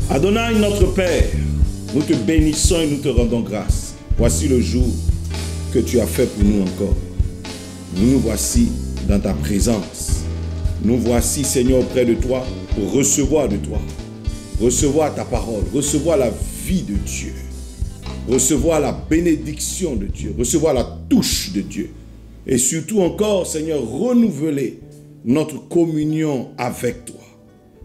Adonai, notre Père, nous te bénissons et nous te rendons grâce. Voici le jour que tu as fait pour nous encore. Nous voici dans ta présence. Nous voici, Seigneur, auprès de toi pour recevoir de toi. Recevoir ta parole, recevoir la vie de Dieu. Recevoir la bénédiction de Dieu, recevoir la touche de Dieu. Et surtout encore, Seigneur, renouveler notre communion avec toi.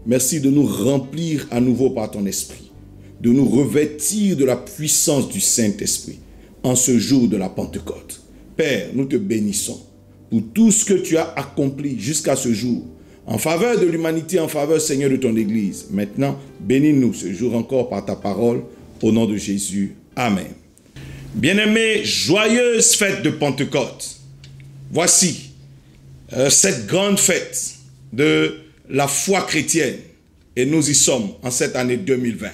Merci de nous remplir à nouveau par ton esprit, de nous revêtir de la puissance du Saint-Esprit en ce jour de la Pentecôte. Père, nous te bénissons pour tout ce que tu as accompli jusqu'à ce jour, en faveur de l'humanité, en faveur, Seigneur, de ton Église. Maintenant, bénis-nous ce jour encore par ta parole, au nom de Jésus. Amen. Bien-aimés, joyeuse fête de Pentecôte. Voici cette grande fête de la foi chrétienne. Et nous y sommes en cette année 2020.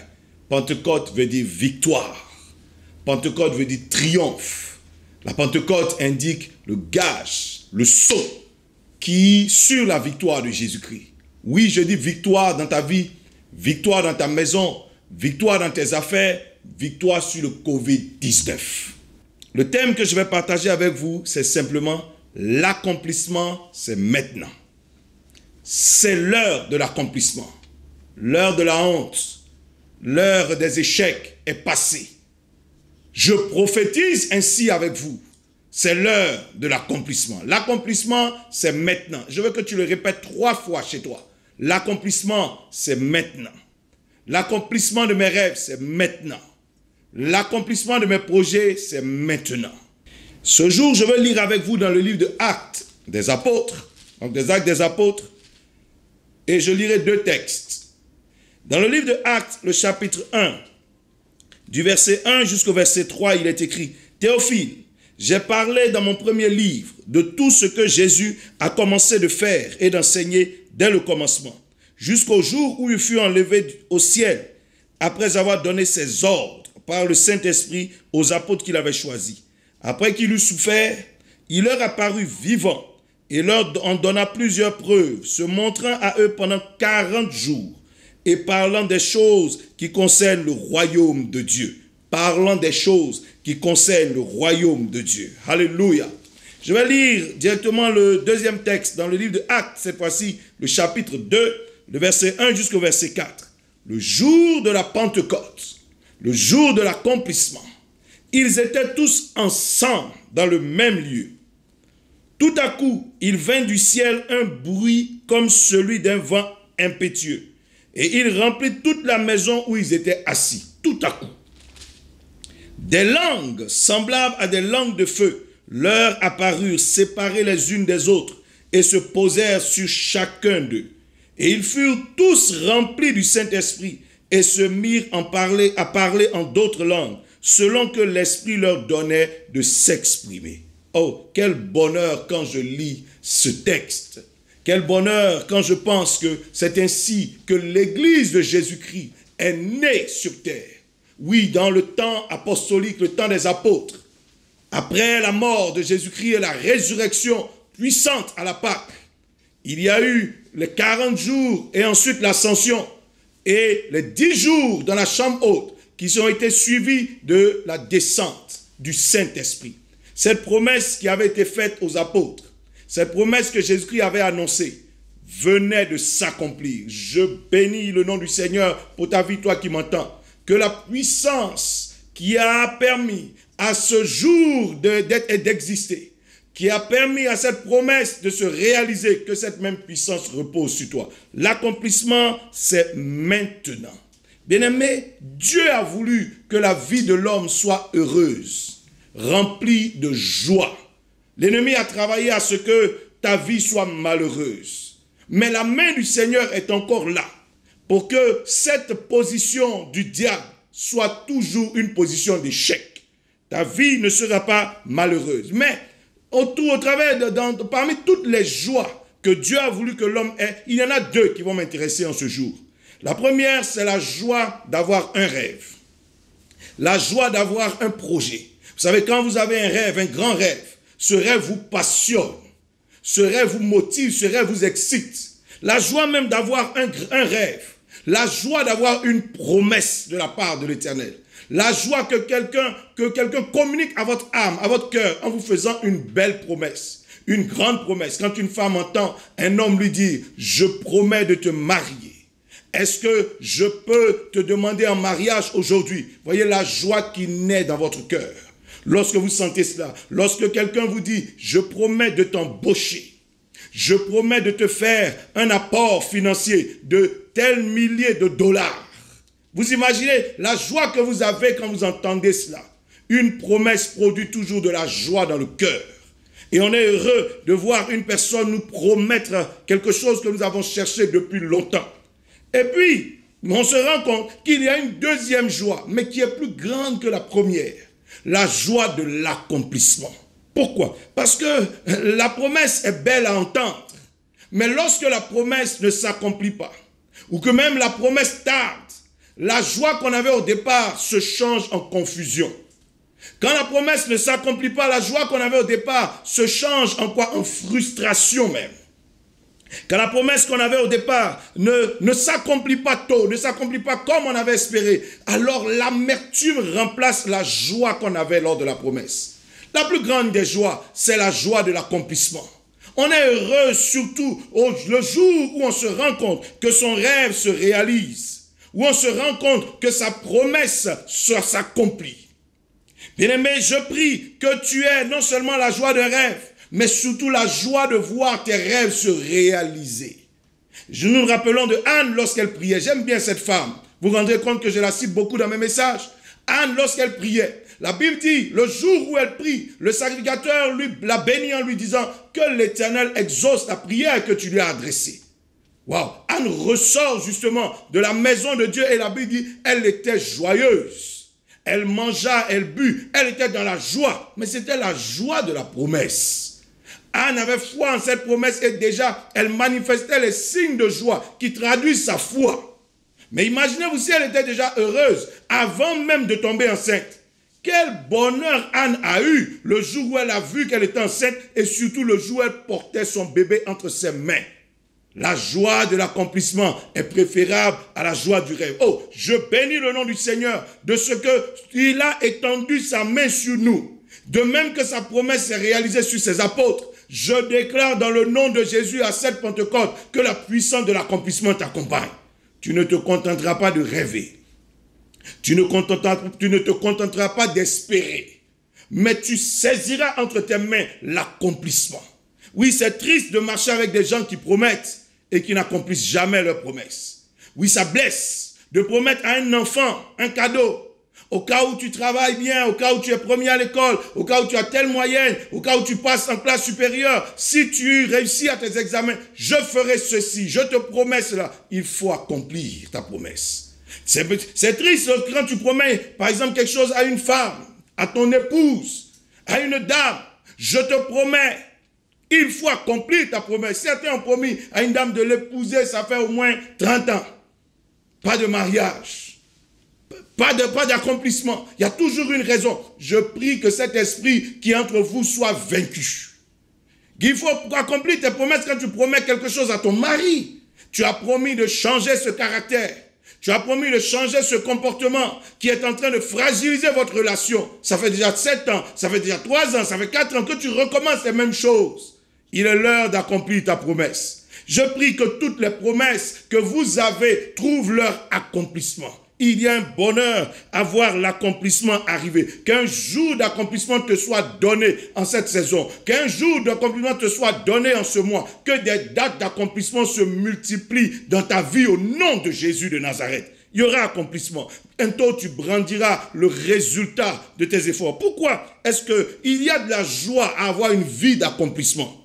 Pentecôte veut dire victoire. Pentecôte veut dire triomphe. La Pentecôte indique le gage, le sceau qui sur la victoire de Jésus-Christ. Oui, je dis victoire dans ta vie, victoire dans ta maison, victoire dans tes affaires, victoire sur le Covid-19. Le thème que je vais partager avec vous, c'est simplement l'accomplissement, c'est maintenant. C'est l'heure de l'accomplissement. L'heure de la honte, l'heure des échecs est passée. Je prophétise ainsi avec vous. C'est l'heure de l'accomplissement. L'accomplissement, c'est maintenant. Je veux que tu le répètes 3 fois chez toi. L'accomplissement, c'est maintenant. L'accomplissement de mes rêves, c'est maintenant. L'accomplissement de mes projets, c'est maintenant. Ce jour, je vais lire avec vous dans le livre de Actes des Apôtres. Donc des Actes des Apôtres. Et je lirai 2 textes. Dans le livre de Actes, le chapitre 1, du verset 1 jusqu'au verset 3, il est écrit « Théophile, j'ai parlé dans mon premier livre de tout ce que Jésus a commencé de faire et d'enseigner dès le commencement, jusqu'au jour où il fut enlevé au ciel, après avoir donné ses ordres par le Saint-Esprit aux apôtres qu'il avait choisis. Après qu'il eut souffert, il leur apparut vivant et leur en donna plusieurs preuves, se montrant à eux pendant 40 jours et parlant des choses qui concernent le royaume de Dieu. Parlant des choses qui concernent le royaume de Dieu. Alléluia. Je vais lire directement le deuxième texte dans le livre de Actes, cette fois-ci le chapitre 2, le verset 1 jusqu'au verset 4. Le jour de la Pentecôte, le jour de l'accomplissement, ils étaient tous ensemble dans le même lieu. Tout à coup, il vint du ciel un bruit comme celui d'un vent impétueux. Et il remplit toute la maison où ils étaient assis. Tout à coup. Des langues semblables à des langues de feu leur apparurent séparées les unes des autres et se posèrent sur chacun d'eux. Et ils furent tous remplis du Saint-Esprit et se mirent à parler en d'autres langues, selon que l'Esprit leur donnait de s'exprimer. Oh, quel bonheur quand je lis ce texte. Quel bonheur quand je pense que c'est ainsi que l'Église de Jésus-Christ est née sur terre. Oui, dans le temps apostolique, le temps des apôtres. Après la mort de Jésus-Christ et la résurrection puissante à la Pâque, il y a eu les 40 jours et ensuite l'ascension et les 10 jours dans la chambre haute qui ont été suivis de la descente du Saint-Esprit. Cette promesse qui avait été faite aux apôtres, cette promesse que Jésus-Christ avait annoncée, venait de s'accomplir. Je bénis le nom du Seigneur pour ta vie, toi qui m'entends. Que la puissance qui a permis à ce jour d'être et d'exister, qui a permis à cette promesse de se réaliser, que cette même puissance repose sur toi. L'accomplissement, c'est maintenant. Bien-aimé, Dieu a voulu que la vie de l'homme soit heureuse, remplie de joie. L'ennemi a travaillé à ce que ta vie soit malheureuse. Mais la main du Seigneur est encore là pour que cette position du diable soit toujours une position d'échec. Ta vie ne sera pas malheureuse. Mais parmi toutes les joies que Dieu a voulu que l'homme ait, il y en a 2 qui vont m'intéresser en ce jour. La première, c'est la joie d'avoir un rêve. La joie d'avoir un projet. Vous savez, quand vous avez un rêve, un grand rêve, ce rêve vous passionne. Ce rêve vous motive, ce rêve vous excite. la joie même d'avoir un rêve, la joie d'avoir une promesse de la part de l'Éternel, la joie que quelqu'un communique à votre âme, à votre cœur, en vous faisant une belle promesse, une grande promesse. Quand une femme entend un homme lui dire « Je promets de te marier », est-ce que je peux te demander en mariage aujourd'hui? Voyez la joie qui naît dans votre cœur. Lorsque vous sentez cela, lorsque quelqu'un vous dit « Je promets de t'embaucher », je promets de te faire un apport financier de tels milliers de dollars. Vous imaginez la joie que vous avez quand vous entendez cela. Une promesse produit toujours de la joie dans le cœur. Et on est heureux de voir une personne nous promettre quelque chose que nous avons cherché depuis longtemps. Et puis, on se rend compte qu'il y a une deuxième joie, mais qui est plus grande que la première. La joie de l'accomplissement. Pourquoi? Parce que la promesse est belle à entendre. Mais lorsque la promesse ne s'accomplit pas, ou que même la promesse tarde, la joie qu'on avait au départ se change en confusion. Quand la promesse ne s'accomplit pas, la joie qu'on avait au départ se change en quoi? En frustration même. Quand la promesse qu'on avait au départ ne s'accomplit pas tôt, ne s'accomplit pas comme on avait espéré, alors l'amertume remplace la joie qu'on avait lors de la promesse. La plus grande des joies, c'est la joie de l'accomplissement. On est heureux surtout le jour où on se rend compte que son rêve se réalise, où on se rend compte que sa promesse s'accomplit. Bien-aimé, je prie que tu aies non seulement la joie d'un rêve, mais surtout la joie de voir tes rêves se réaliser. Nous nous rappelons de Anne lorsqu'elle priait. J'aime bien cette femme. Vous vous rendrez compte que je la cite beaucoup dans mes messages. Anne, lorsqu'elle priait, la Bible dit, le jour où elle prie, le sacrificateur la bénit en lui disant que l'Éternel exauce la prière que tu lui as adressée. Waouh! Anne ressort justement de la maison de Dieu et la Bible dit, elle était joyeuse. Elle mangea, elle but, elle était dans la joie. Mais c'était la joie de la promesse. Anne avait foi en cette promesse et déjà, elle manifestait les signes de joie qui traduisent sa foi. Mais imaginez-vous si elle était déjà heureuse avant même de tomber enceinte. Quel bonheur Anne a eu le jour où elle a vu qu'elle était enceinte et surtout le jour où elle portait son bébé entre ses mains. La joie de l'accomplissement est préférable à la joie du rêve. Oh, je bénis le nom du Seigneur de ce qu'il a étendu sa main sur nous. De même que sa promesse s'est réalisée sur ses apôtres, je déclare dans le nom de Jésus à cette Pentecôte que la puissance de l'accomplissement t'accompagne. Tu ne te contenteras pas de rêver. Tu ne te contenteras pas d'espérer. Mais tu saisiras entre tes mains l'accomplissement. Oui, c'est triste de marcher avec des gens qui promettent et qui n'accomplissent jamais leurs promesses. Oui, ça blesse de promettre à un enfant un cadeau. Au cas où tu travailles bien, au cas où tu es premier à l'école, au cas où tu as telle moyenne, au cas où tu passes en classe supérieure, si tu réussis à tes examens, je ferai ceci, je te promets cela. Il faut accomplir ta promesse. C'est triste quand tu promets, par exemple, quelque chose à une femme, à ton épouse, à une dame. Je te promets. Il faut accomplir ta promesse. Certains ont promis à une dame de l'épouser, ça fait au moins 30 ans. Pas de mariage. Pas d'accomplissement. Il y a toujours une raison. Je prie que cet esprit qui est entre vous soit vaincu. Il faut accomplir tes promesses quand tu promets quelque chose à ton mari. Tu as promis de changer ce caractère. Tu as promis de changer ce comportement qui est en train de fragiliser votre relation. Ça fait déjà 7 ans, ça fait déjà 3 ans, ça fait 4 ans que tu recommences les mêmes choses. Il est l'heure d'accomplir ta promesse. Je prie que toutes les promesses que vous avez trouvent leur accomplissement. Il y a un bonheur à voir l'accomplissement arriver. Qu'un jour d'accomplissement te soit donné en cette saison. Qu'un jour d'accomplissement te soit donné en ce mois. Que des dates d'accomplissement se multiplient dans ta vie au nom de Jésus de Nazareth. Il y aura accomplissement. Bientôt, tu brandiras le résultat de tes efforts. Pourquoi est-ce qu'il y a de la joie à avoir une vie d'accomplissement?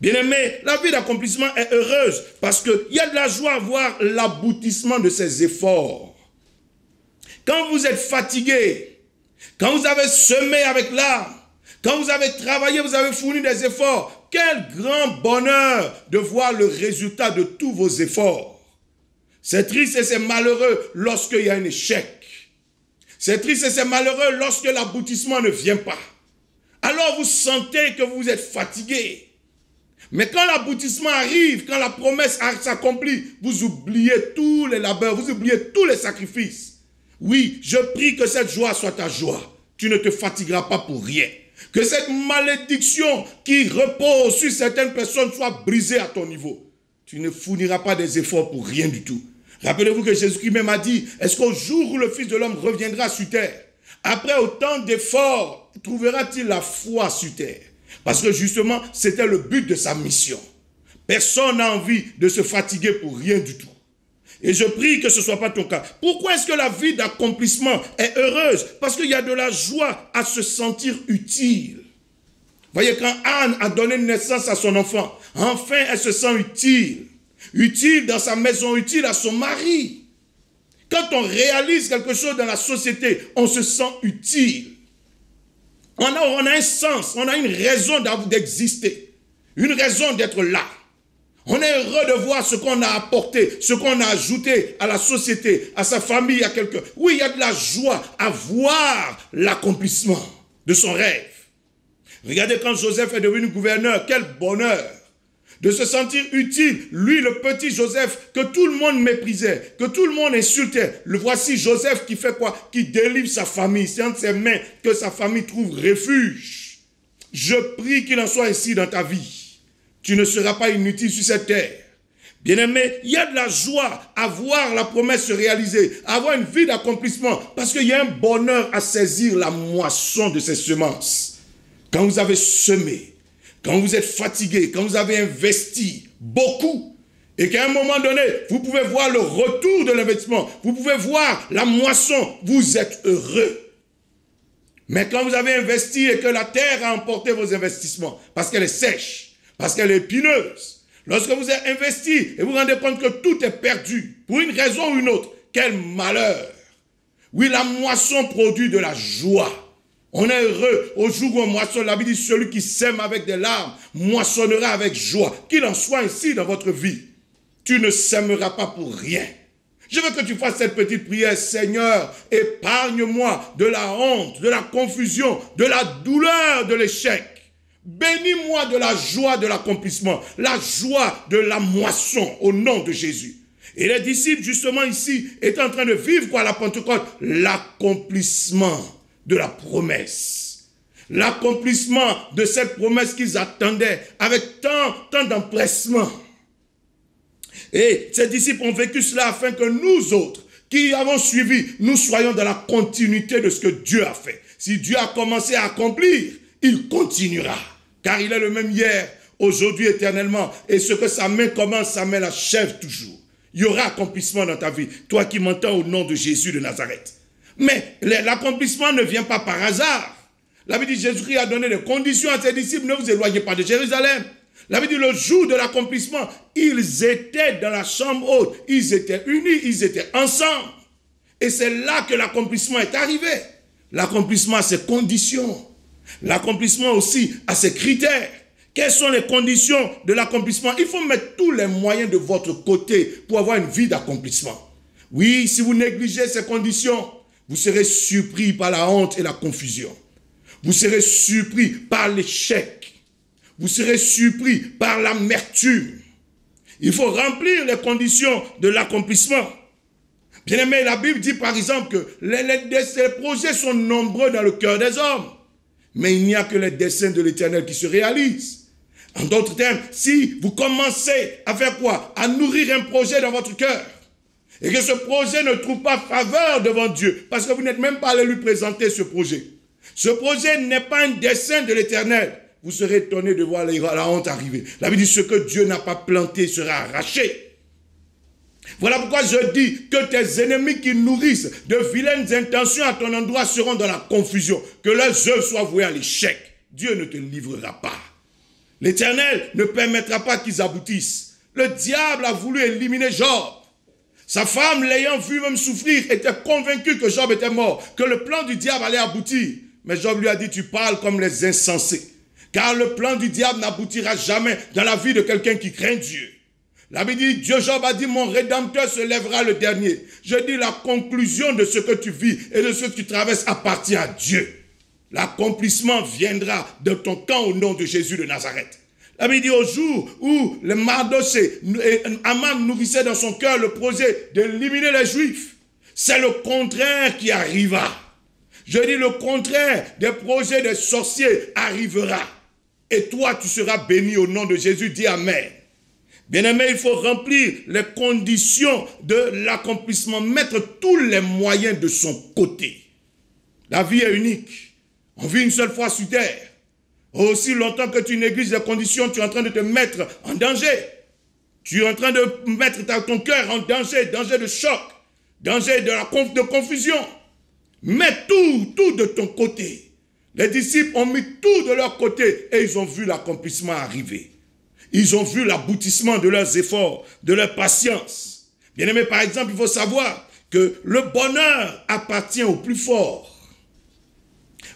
Bien-aimé, la vie d'accomplissement est heureuse parce qu'il y a de la joie à voir l'aboutissement de ses efforts. Quand vous êtes fatigué, quand vous avez semé avec l'âme, quand vous avez travaillé, vous avez fourni des efforts, quel grand bonheur de voir le résultat de tous vos efforts. C'est triste et c'est malheureux lorsqu'il y a un échec. C'est triste et c'est malheureux lorsque l'aboutissement ne vient pas. Alors vous sentez que vous êtes fatigué. Mais quand l'aboutissement arrive, quand la promesse s'accomplit, vous oubliez tous les labeurs, vous oubliez tous les sacrifices. Oui, je prie que cette joie soit ta joie. Tu ne te fatigueras pas pour rien. Que cette malédiction qui repose sur certaines personnes soit brisée à ton niveau. Tu ne fourniras pas des efforts pour rien du tout. Rappelez-vous que Jésus-Christ même a dit, est-ce qu'au jour où le Fils de l'homme reviendra sur terre, après autant d'efforts, trouvera-t-il la foi sur terre? Parce que justement, c'était le but de sa mission. Personne n'a envie de se fatiguer pour rien du tout. Et je prie que ce ne soit pas ton cas. Pourquoi est-ce que la vie d'accomplissement est heureuse? Parce qu'il y a de la joie à se sentir utile. Voyez, quand Anne a donné naissance à son enfant, enfin elle se sent utile. Utile dans sa maison, utile à son mari. Quand on réalise quelque chose dans la société, on se sent utile. On a un sens, on a une raison d'exister, une raison d'être là. On est heureux de voir ce qu'on a apporté, ce qu'on a ajouté à la société, à sa famille, à quelqu'un. Oui, il y a de la joie à voir l'accomplissement de son rêve. Regardez quand Joseph est devenu gouverneur, quel bonheur de se sentir utile. Lui, le petit Joseph, que tout le monde méprisait, que tout le monde insultait. Le voici Joseph qui fait quoi? Qui délivre sa famille. C'est entre ses mains que sa famille trouve refuge. Je prie qu'il en soit ainsi dans ta vie. Tu ne seras pas inutile sur cette terre. Bien-aimé, il y a de la joie à voir la promesse se réaliser, à avoir une vie d'accomplissement, parce qu'il y a un bonheur à saisir la moisson de ces semences. Quand vous avez semé, quand vous êtes fatigué, quand vous avez investi beaucoup, et qu'à un moment donné, vous pouvez voir le retour de l'investissement, vous pouvez voir la moisson, vous êtes heureux. Mais quand vous avez investi et que la terre a emporté vos investissements, parce qu'elle est sèche, parce qu'elle est épineuse, lorsque vous avez investi et vous vous rendez compte que tout est perdu, pour une raison ou une autre, quel malheur. Oui, la moisson produit de la joie. On est heureux au jour où on moissonne. La Bible dit, celui qui sème avec des larmes moissonnera avec joie. Qu'il en soit ainsi dans votre vie. Tu ne sèmeras pas pour rien. Je veux que tu fasses cette petite prière. Seigneur, épargne-moi de la honte, de la confusion, de la douleur, de l'échec. Bénis-moi de la joie de l'accomplissement, la joie de la moisson au nom de Jésus. Et les disciples, justement ici, étaient en train de vivre quoi à la Pentecôte? L'accomplissement de la promesse. L'accomplissement de cette promesse qu'ils attendaient avec tant d'empressement. Et ces disciples ont vécu cela afin que nous autres, qui avons suivi, nous soyons dans la continuité de ce que Dieu a fait. Si Dieu a commencé à accomplir, il continuera. Car il est le même hier, aujourd'hui, éternellement. Et ce que sa main commence, sa main l'achève toujours. Il y aura accomplissement dans ta vie. Toi qui m'entends au nom de Jésus de Nazareth. Mais l'accomplissement ne vient pas par hasard. La Bible dit, Jésus-Christ a donné des conditions à ses disciples. Ne vous éloignez pas de Jérusalem. La Bible dit, le jour de l'accomplissement, ils étaient dans la chambre haute. Ils étaient unis, ils étaient ensemble. Et c'est là que l'accomplissement est arrivé. L'accomplissement a ses conditions. L'accomplissement aussi a ses critères. Quelles sont les conditions de l'accomplissement? Il faut mettre tous les moyens de votre côté pour avoir une vie d'accomplissement. Oui, si vous négligez ces conditions, vous serez surpris par la honte et la confusion. Vous serez surpris par l'échec. Vous serez surpris par l'amertume. Il faut remplir les conditions de l'accomplissement. Bien aimé, la Bible dit par exemple que les projets sont nombreux dans le cœur des hommes. Mais il n'y a que les desseins de l'Éternel qui se réalisent. En d'autres termes, si vous commencez à faire quoi? À nourrir un projet dans votre cœur. Et que ce projet ne trouve pas faveur devant Dieu. Parce que vous n'êtes même pas allé lui présenter ce projet. Ce projet n'est pas un dessein de l'Éternel. Vous serez étonné de voir la honte arriver. La Bible dit, ce que Dieu n'a pas planté sera arraché. Voilà pourquoi je dis que tes ennemis qui nourrissent de vilaines intentions à ton endroit seront dans la confusion. Que leurs œuvres soient vouées à l'échec. Dieu ne te livrera pas. L'Éternel ne permettra pas qu'ils aboutissent. Le diable a voulu éliminer Job. Sa femme, l'ayant vu même souffrir, était convaincue que Job était mort, que le plan du diable allait aboutir. Mais Job lui a dit, tu parles comme les insensés. Car le plan du diable n'aboutira jamais dans la vie de quelqu'un qui craint Dieu. La Bible dit, Job a dit, mon Rédempteur se lèvera le dernier. Je dis, la conclusion de ce que tu vis et de ce que tu traverses appartient à Dieu. L'accomplissement viendra de ton camp au nom de Jésus de Nazareth. Il dit au jour où le Mardoché, Aman nourrissait dans son cœur le projet d'éliminer les Juifs, c'est le contraire qui arriva. Je dis le contraire des projets des sorciers arrivera. Et toi, tu seras béni au nom de Jésus. Dis Amen. Bien-aimé, il faut remplir les conditions de l'accomplissement, mettre tous les moyens de son côté. La vie est unique. On vit une seule fois sur terre. Aussi longtemps que tu négliges les conditions, tu es en train de te mettre en danger. Tu es en train de mettre ton cœur en danger, danger de choc, danger de confusion. Mets tout de ton côté. Les disciples ont mis tout de leur côté et ils ont vu l'accomplissement arriver. Ils ont vu l'aboutissement de leurs efforts, de leur patience. Bien-aimé, par exemple, il faut savoir que le bonheur appartient au plus fort.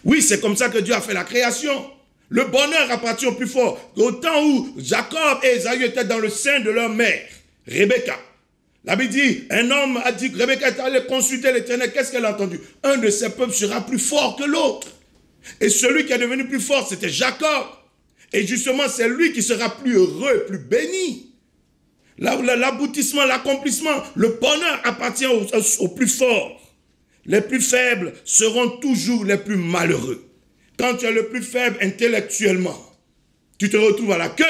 Oui, c'est comme ça que Dieu a fait la création. Le bonheur appartient au plus fort. Au temps où Jacob et Ésaü étaient dans le sein de leur mère, Rebecca. La Bible dit, un homme a dit que Rebecca est allée consulter l'Éternel. Qu'est-ce qu'elle a entendu? Un de ses peuples sera plus fort que l'autre. Et celui qui est devenu plus fort, c'était Jacob. Et justement, c'est lui qui sera plus heureux, plus béni. L'aboutissement, l'accomplissement, le bonheur appartient au plus fort. Les plus faibles seront toujours les plus malheureux. Quand tu es le plus faible intellectuellement, tu te retrouves à la queue.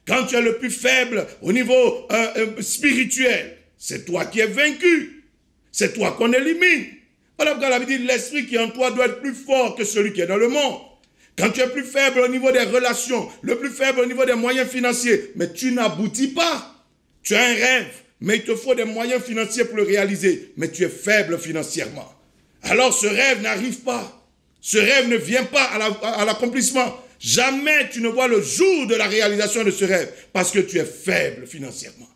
Quand tu es le plus faible au niveau spirituel, c'est toi qui es vaincu. C'est toi qu'on élimine. Voilà pourquoi la Bible dit, l'esprit qui est en toi doit être plus fort que celui qui est dans le monde. Quand tu es plus faible au niveau des relations, le plus faible au niveau des moyens financiers, mais tu n'aboutis pas. Tu as un rêve, mais il te faut des moyens financiers pour le réaliser, mais tu es faible financièrement. Alors ce rêve n'arrive pas. Ce rêve ne vient pas à l'accomplissement. Jamais tu ne vois le jour de la réalisation de ce rêve parce que tu es faible financièrement.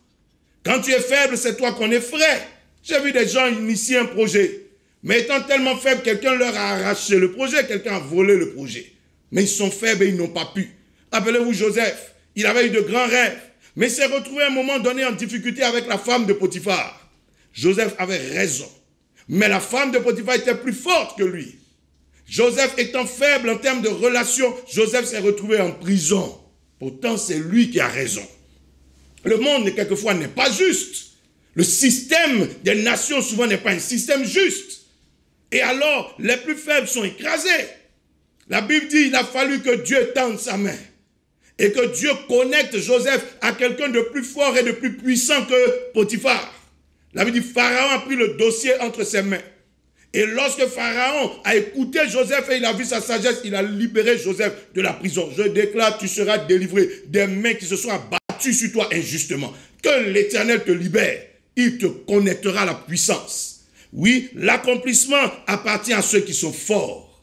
Quand tu es faible, c'est toi qu'on effraie. J'ai vu des gens initier un projet, mais étant tellement faibles, quelqu'un leur a arraché le projet, quelqu'un a volé le projet. Mais ils sont faibles et ils n'ont pas pu. Rappelez-vous Joseph, il avait eu de grands rêves, mais il s'est retrouvé à un moment donné en difficulté avec la femme de Potiphar. Joseph avait raison, mais la femme de Potiphar était plus forte que lui. Joseph étant faible en termes de relations, Joseph s'est retrouvé en prison. Pourtant, c'est lui qui a raison. Le monde, quelquefois, n'est pas juste. Le système des nations, souvent, n'est pas un système juste. Et alors, les plus faibles sont écrasés. La Bible dit, il a fallu que Dieu tende sa main. Et que Dieu connecte Joseph à quelqu'un de plus fort et de plus puissant que Potiphar. La Bible dit, Pharaon a pris le dossier entre ses mains. Et lorsque Pharaon a écouté Joseph et il a vu sa sagesse, il a libéré Joseph de la prison. Je déclare, tu seras délivré des mains qui se sont abattues sur toi injustement. Que l'Éternel te libère. Il te connectera à la puissance. Oui, l'accomplissement appartient à ceux qui sont forts.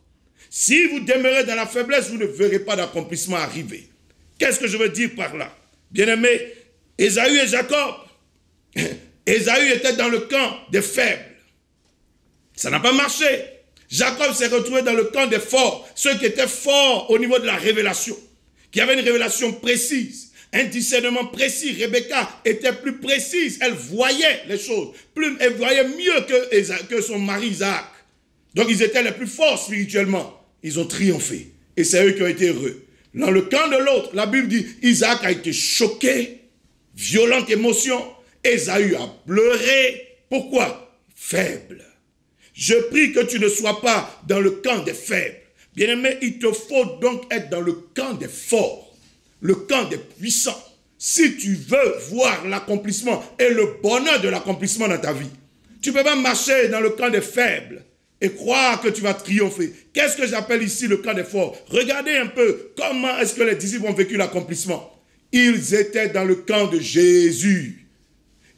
Si vous demeurez dans la faiblesse, vous ne verrez pas d'accomplissement arriver. Qu'est-ce que je veux dire par là? Bien-aimés, Ésaü et Jacob. Ésaü était dans le camp des faibles. Ça n'a pas marché. Jacob s'est retrouvé dans le camp des forts, ceux qui étaient forts au niveau de la révélation, qui avaient une révélation précise, un discernement précis. Rebecca était plus précise, elle voyait les choses, elle voyait mieux que son mari Isaac. Donc ils étaient les plus forts spirituellement. Ils ont triomphé et c'est eux qui ont été heureux. Dans le camp de l'autre, la Bible dit, Isaac a été choqué, violente émotion, Ésaü a pleuré. Pourquoi? Faible. Je prie que tu ne sois pas dans le camp des faibles. Bien-aimé, il te faut donc être dans le camp des forts, le camp des puissants. Si tu veux voir l'accomplissement et le bonheur de l'accomplissement dans ta vie, tu ne peux pas marcher dans le camp des faibles et croire que tu vas triompher. Qu'est-ce que j'appelle ici le camp des forts? Regardez un peu comment est-ce que les disciples ont vécu l'accomplissement. Ils étaient dans le camp de Jésus.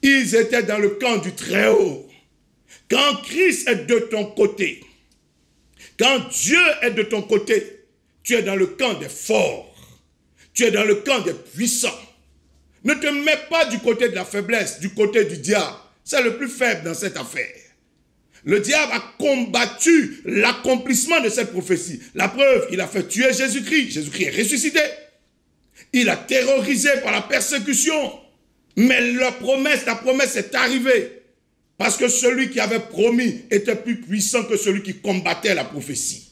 Ils étaient dans le camp du Très-Haut. Quand Christ est de ton côté, quand Dieu est de ton côté, tu es dans le camp des forts, tu es dans le camp des puissants. Ne te mets pas du côté de la faiblesse, du côté du diable. C'est le plus faible dans cette affaire. Le diable a combattu l'accomplissement de cette prophétie. La preuve, il a fait tuer Jésus-Christ. Jésus-Christ est ressuscité. Il a terrorisé par la persécution. Mais la promesse est arrivée. Parce que celui qui avait promis était plus puissant que celui qui combattait la prophétie.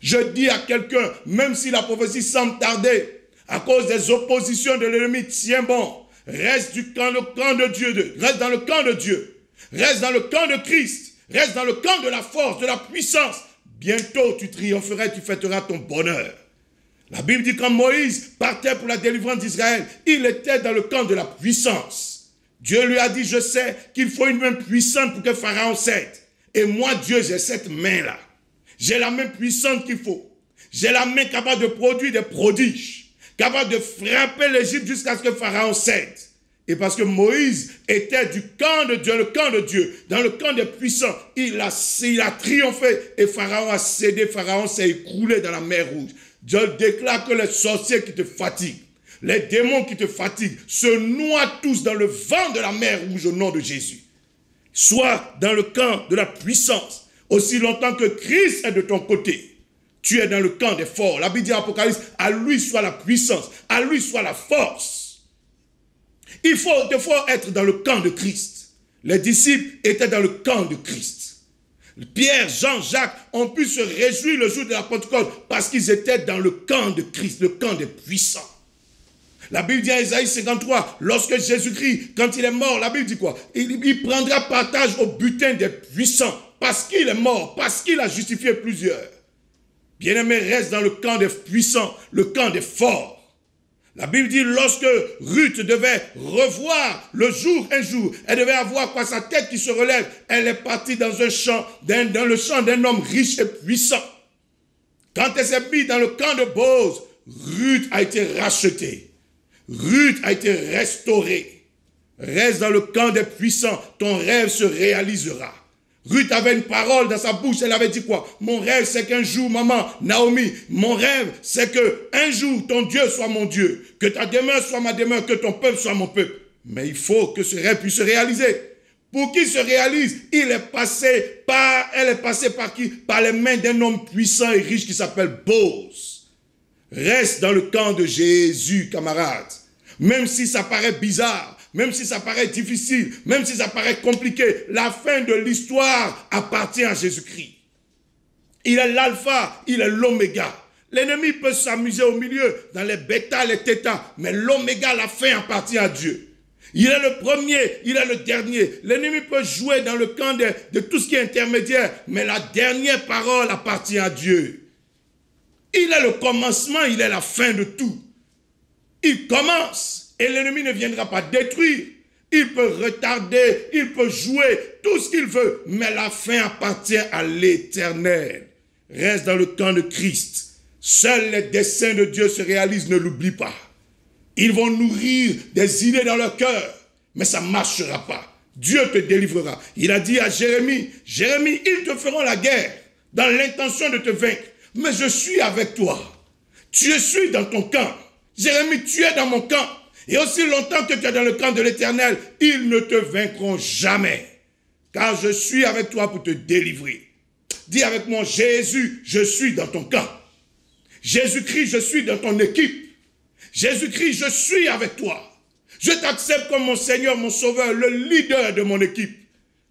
Je dis à quelqu'un, même si la prophétie semble tarder, À cause des oppositions de l'ennemi, tiens bon. Reste dans le camp de Dieu. Reste dans le camp de Dieu. Reste dans le camp de Christ. Reste dans le camp de la force, de la puissance. Bientôt, tu triompheras et tu fêteras ton bonheur. La Bible dit quand Moïse partait pour la délivrance d'Israël, il était dans le camp de la puissance. Dieu lui a dit, je sais qu'il faut une main puissante pour que Pharaon cède. Et moi, Dieu, j'ai cette main-là. J'ai la main puissante qu'il faut. J'ai la main capable de produire des prodiges, capable de frapper l'Égypte jusqu'à ce que Pharaon cède. Et parce que Moïse était du camp de Dieu, le camp de Dieu, dans le camp des puissants, il a triomphé et Pharaon a cédé, Pharaon s'est écroulé dans la mer Rouge. Dieu déclare que les sorciers qui te fatiguent, les démons qui te fatiguent, se noient tous dans le vent de la mer Rouge au nom de Jésus. Sois dans le camp de la puissance, aussi longtemps que Christ est de ton côté. Tu es dans le camp des forts. La Bible dit en Apocalypse, à lui soit la puissance, à lui soit la force. Il faut être dans le camp de Christ. Les disciples étaient dans le camp de Christ. Pierre, Jean, Jacques ont pu se réjouir le jour de la Pentecôte parce qu'ils étaient dans le camp de Christ, le camp des puissants. La Bible dit à Isaïe 53, lorsque Jésus-Christ, quand il est mort, la Bible dit quoi? Il prendra partage au butin des puissants parce qu'il est mort, parce qu'il a justifié plusieurs. Bien-aimé, reste dans le camp des puissants, le camp des forts. La Bible dit, lorsque Ruth devait revoir un jour, elle devait avoir quoi, sa tête qui se relève, elle est partie dans le champ d'un homme riche et puissant. Quand elle s'est mise dans le camp de Boz, Ruth a été rachetée. Ruth a été restaurée. Reste dans le camp des puissants, ton rêve se réalisera. Ruth avait une parole dans sa bouche, elle avait dit quoi? Mon rêve c'est qu'un jour, maman, Naomi, mon rêve c'est qu'un jour ton Dieu soit mon Dieu, que ta demeure soit ma demeure, que ton peuple soit mon peuple. Mais il faut que ce rêve puisse se réaliser. Pour qu'il se réalise, elle est passée par qui? Par les mains d'un homme puissant et riche qui s'appelle Boz. Reste dans le camp de Jésus, camarade. Même si ça paraît bizarre, même si ça paraît difficile, même si ça paraît compliqué, la fin de l'histoire appartient à Jésus-Christ. Il est l'alpha, il est l'oméga. L'ennemi peut s'amuser au milieu, dans les bêta, les theta, mais l'oméga, la fin appartient à Dieu. Il est le premier, il est le dernier. L'ennemi peut jouer dans le camp de tout ce qui est intermédiaire, mais la dernière parole appartient à Dieu. Il est le commencement, il est la fin de tout. Il commence et l'ennemi ne viendra pas détruire. Il peut retarder, il peut jouer tout ce qu'il veut, mais la fin appartient à l'Éternel. Reste dans le camp de Christ. Seuls les desseins de Dieu se réalisent, ne l'oublie pas. Ils vont nourrir des idées dans leur cœur, mais ça ne marchera pas. Dieu te délivrera. Il a dit à Jérémie, Jérémie, ils te feront la guerre dans l'intention de te vaincre, mais je suis avec toi. Tu suis dans ton camp. Jérémie, tu es dans mon camp. Et aussi longtemps que tu es dans le camp de l'Éternel, ils ne te vaincront jamais. Car je suis avec toi pour te délivrer. Dis avec moi, Jésus, je suis dans ton camp. Jésus-Christ, je suis dans ton équipe. Jésus-Christ, je suis avec toi. Je t'accepte comme mon Seigneur, mon Sauveur, le leader de mon équipe.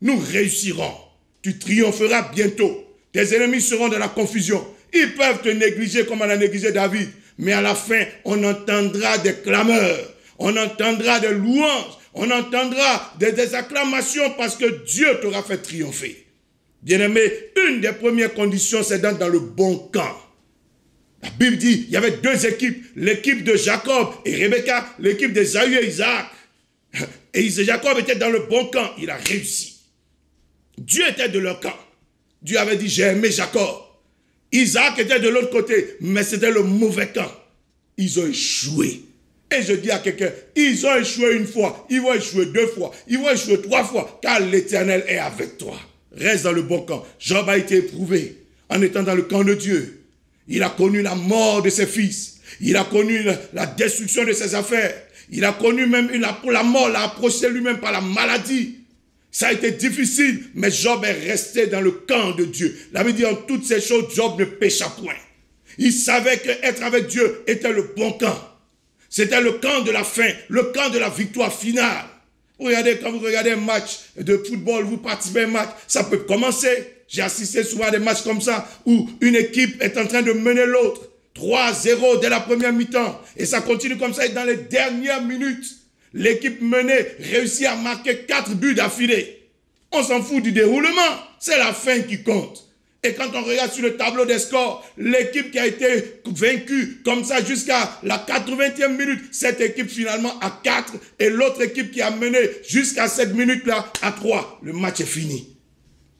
Nous réussirons. Tu triompheras bientôt. Tes ennemis seront dans la confusion. Ils peuvent te négliger comme on a négligé David. Mais à la fin, on entendra des clameurs. On entendra des louanges. On entendra des acclamations parce que Dieu t'aura fait triompher. Bien-aimé, une des premières conditions, c'est d'être dans le bon camp. La Bible dit, il y avait deux équipes, l'équipe de Jacob et Rebecca, l'équipe d'Ésaü et Isaac. Et Jacob était dans le bon camp, il a réussi. Dieu était de leur camp. Dieu avait dit, j'ai aimé Jacob. Isaac était de l'autre côté, mais c'était le mauvais camp. Ils ont échoué. Et je dis à quelqu'un, ils ont échoué une fois, ils vont échouer deux fois, ils vont échouer trois fois, car l'Éternel est avec toi. Reste dans le bon camp. Job a été éprouvé en étant dans le camp de Dieu. Il a connu la mort de ses fils. Il a connu la destruction de ses affaires. Il a connu même la mort, l'a approché lui-même par la maladie. Ça a été difficile, mais Job est resté dans le camp de Dieu. La Bible dit en toutes ces choses, Job ne pécha point. Il savait qu'être avec Dieu était le bon camp. C'était le camp de la fin, le camp de la victoire finale. Regardez, quand vous regardez un match de football, vous participez à un match, ça peut commencer. J'ai assisté souvent à des matchs comme ça, où une équipe est en train de mener l'autre. 3-0 dès la première mi-temps. Et ça continue comme ça. Et dans les dernières minutes, l'équipe menée réussit à marquer 4 buts d'affilée. On s'en fout du déroulement. C'est la fin qui compte. Et quand on regarde sur le tableau des scores, l'équipe qui a été vaincue comme ça jusqu'à la 80e minute, cette équipe finalement à 4 et l'autre équipe qui a mené jusqu'à cette minute-là à 3. Le match est fini.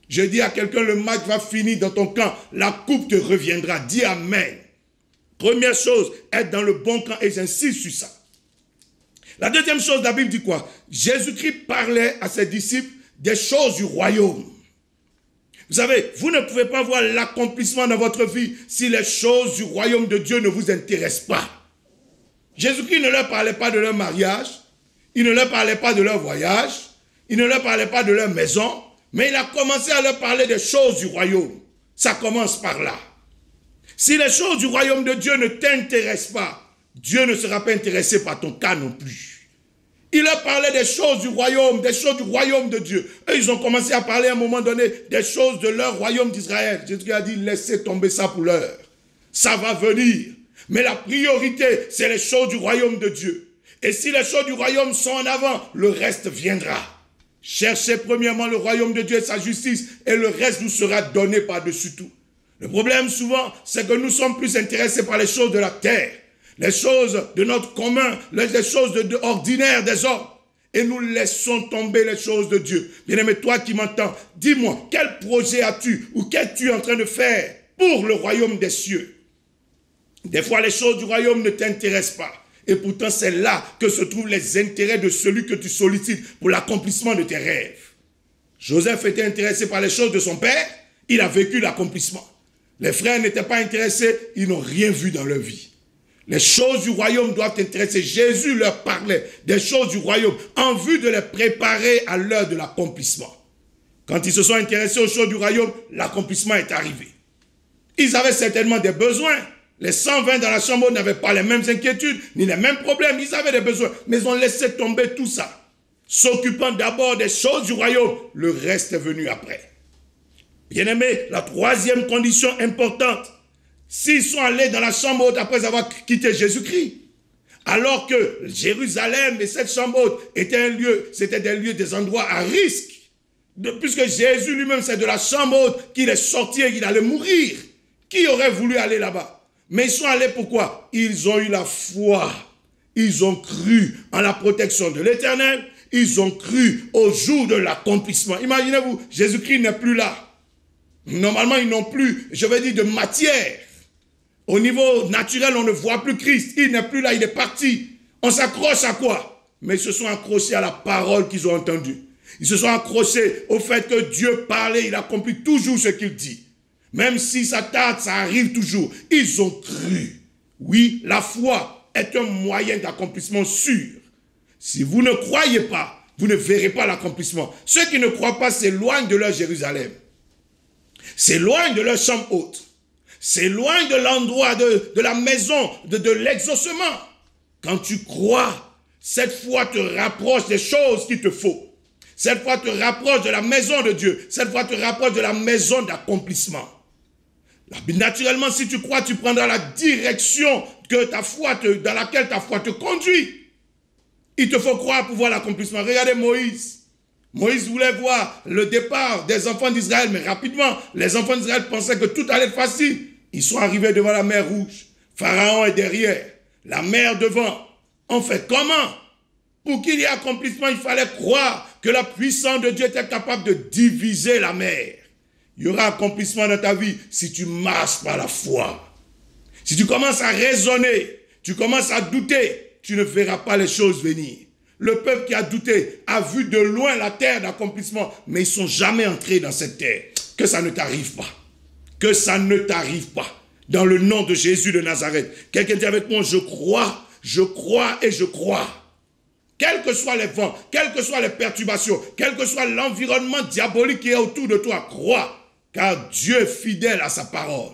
Je dis à quelqu'un, le match va finir dans ton camp. La coupe te reviendra. Dis Amen. Première chose, être dans le bon camp et j'insiste sur ça. La deuxième chose, la Bible dit quoi? Jésus-Christ parlait à ses disciples des choses du royaume. Vous savez, vous ne pouvez pas voir l'accomplissement dans votre vie si les choses du royaume de Dieu ne vous intéressent pas. Jésus-Christ ne leur parlait pas de leur mariage, il ne leur parlait pas de leur voyage, il ne leur parlait pas de leur maison, mais il a commencé à leur parler des choses du royaume. Ça commence par là. Si les choses du royaume de Dieu ne t'intéressent pas, Dieu ne sera pas intéressé par ton cas non plus. Il leur parlait des choses du royaume de Dieu. Eux, ils ont commencé à parler à un moment donné des choses de leur royaume d'Israël. Jésus a dit, laissez tomber ça pour l'heure. Ça va venir. Mais la priorité, c'est les choses du royaume de Dieu. Et si les choses du royaume sont en avant, le reste viendra. Cherchez premièrement le royaume de Dieu et sa justice, et le reste vous sera donné par-dessus tout. Le problème souvent, c'est que nous sommes plus intéressés par les choses de la terre, les choses de notre commun, les choses ordinaires des hommes. Et nous laissons tomber les choses de Dieu. Bien-aimé, toi qui m'entends, dis-moi, quel projet as-tu ou qu'es-tu en train de faire pour le royaume des cieux? Des fois, les choses du royaume ne t'intéressent pas. Et pourtant, c'est là que se trouvent les intérêts de celui que tu sollicites pour l'accomplissement de tes rêves. Joseph était intéressé par les choses de son père, il a vécu l'accomplissement. Les frères n'étaient pas intéressés, ils n'ont rien vu dans leur vie. Les choses du royaume doivent t'intéresser. Jésus leur parlait des choses du royaume en vue de les préparer à l'heure de l'accomplissement. Quand ils se sont intéressés aux choses du royaume, l'accomplissement est arrivé. Ils avaient certainement des besoins. Les 120 dans la chambre n'avaient pas les mêmes inquiétudes, ni les mêmes problèmes. Ils avaient des besoins, mais ils ont laissé tomber tout ça. S'occupant d'abord des choses du royaume, le reste est venu après. Bien-aimé, la troisième condition importante, s'ils sont allés dans la chambre haute après avoir quitté Jésus-Christ, alors que Jérusalem et cette chambre haute étaient un lieu, c'était des endroits à risque, puisque Jésus lui-même, c'est de la chambre haute qu'il est sorti et qu'il allait mourir. Qui aurait voulu aller là-bas? Mais ils sont allés pourquoi? Ils ont eu la foi. Ils ont cru en la protection de l'Éternel. Ils ont cru au jour de l'accomplissement. Imaginez-vous, Jésus-Christ n'est plus là. Normalement, ils n'ont plus, je vais dire, de matière. Au niveau naturel, on ne voit plus Christ. Il n'est plus là, il est parti. On s'accroche à quoi? Mais ils se sont accrochés à la parole qu'ils ont entendue. Ils se sont accrochés au fait que Dieu parlait, il accomplit toujours ce qu'il dit. Même si ça tarde, ça arrive toujours. Ils ont cru. Oui, la foi est un moyen d'accomplissement sûr. Si vous ne croyez pas, vous ne verrez pas l'accomplissement. Ceux qui ne croient pas s'éloignent de leur Jérusalem. S'éloignent de leur chambre haute. S'éloignent de l'endroit, de la maison, de l'exaucement. Quand tu crois, cette foi te rapproche des choses qu'il te faut. Cette foi te rapproche de la maison de Dieu. Cette foi te rapproche de la maison d'accomplissement. Naturellement, si tu crois, tu prendras la direction que ta foi dans laquelle ta foi te conduit. Il te faut croire pour voir l'accomplissement. Regardez Moïse. Moïse voulait voir le départ des enfants d'Israël, mais rapidement, les enfants d'Israël pensaient que tout allait être facile. Ils sont arrivés devant la mer Rouge. Pharaon est derrière. La mer devant. On fait comment? Pour qu'il y ait accomplissement, il fallait croire que la puissance de Dieu était capable de diviser la mer. Il y aura accomplissement dans ta vie si tu marches par la foi. Si tu commences à raisonner, tu commences à douter, tu ne verras pas les choses venir. Le peuple qui a douté a vu de loin la terre d'accomplissement, mais ils ne sont jamais entrés dans cette terre. Que ça ne t'arrive pas. Que ça ne t'arrive pas. Dans le nom de Jésus de Nazareth. Quelqu'un dit avec moi, je crois et je crois. Quels que soient les vents, quelles que soient les perturbations, quel que soit l'environnement diabolique qui est autour de toi, crois. Car Dieu est fidèle à sa parole.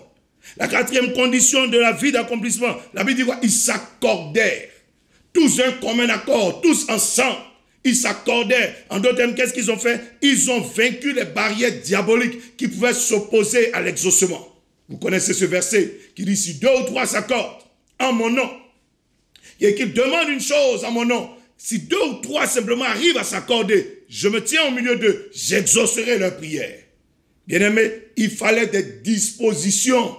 La quatrième condition de la vie d'accomplissement, la Bible dit quoi? Ils s'accordèrent. Tous un commun accord, tous ensemble. Ils s'accordèrent. En d'autres termes, qu'est-ce qu'ils ont fait? Ils ont vaincu les barrières diaboliques qui pouvaient s'opposer à l'exaucement. Vous connaissez ce verset qui dit, si 2 ou 3 s'accordent en mon nom, et qu'ils demandent une chose en mon nom, si 2 ou 3 simplement arrivent à s'accorder, je me tiens au milieu d'eux, j'exaucerai leur prière. Bien-aimés, il fallait des dispositions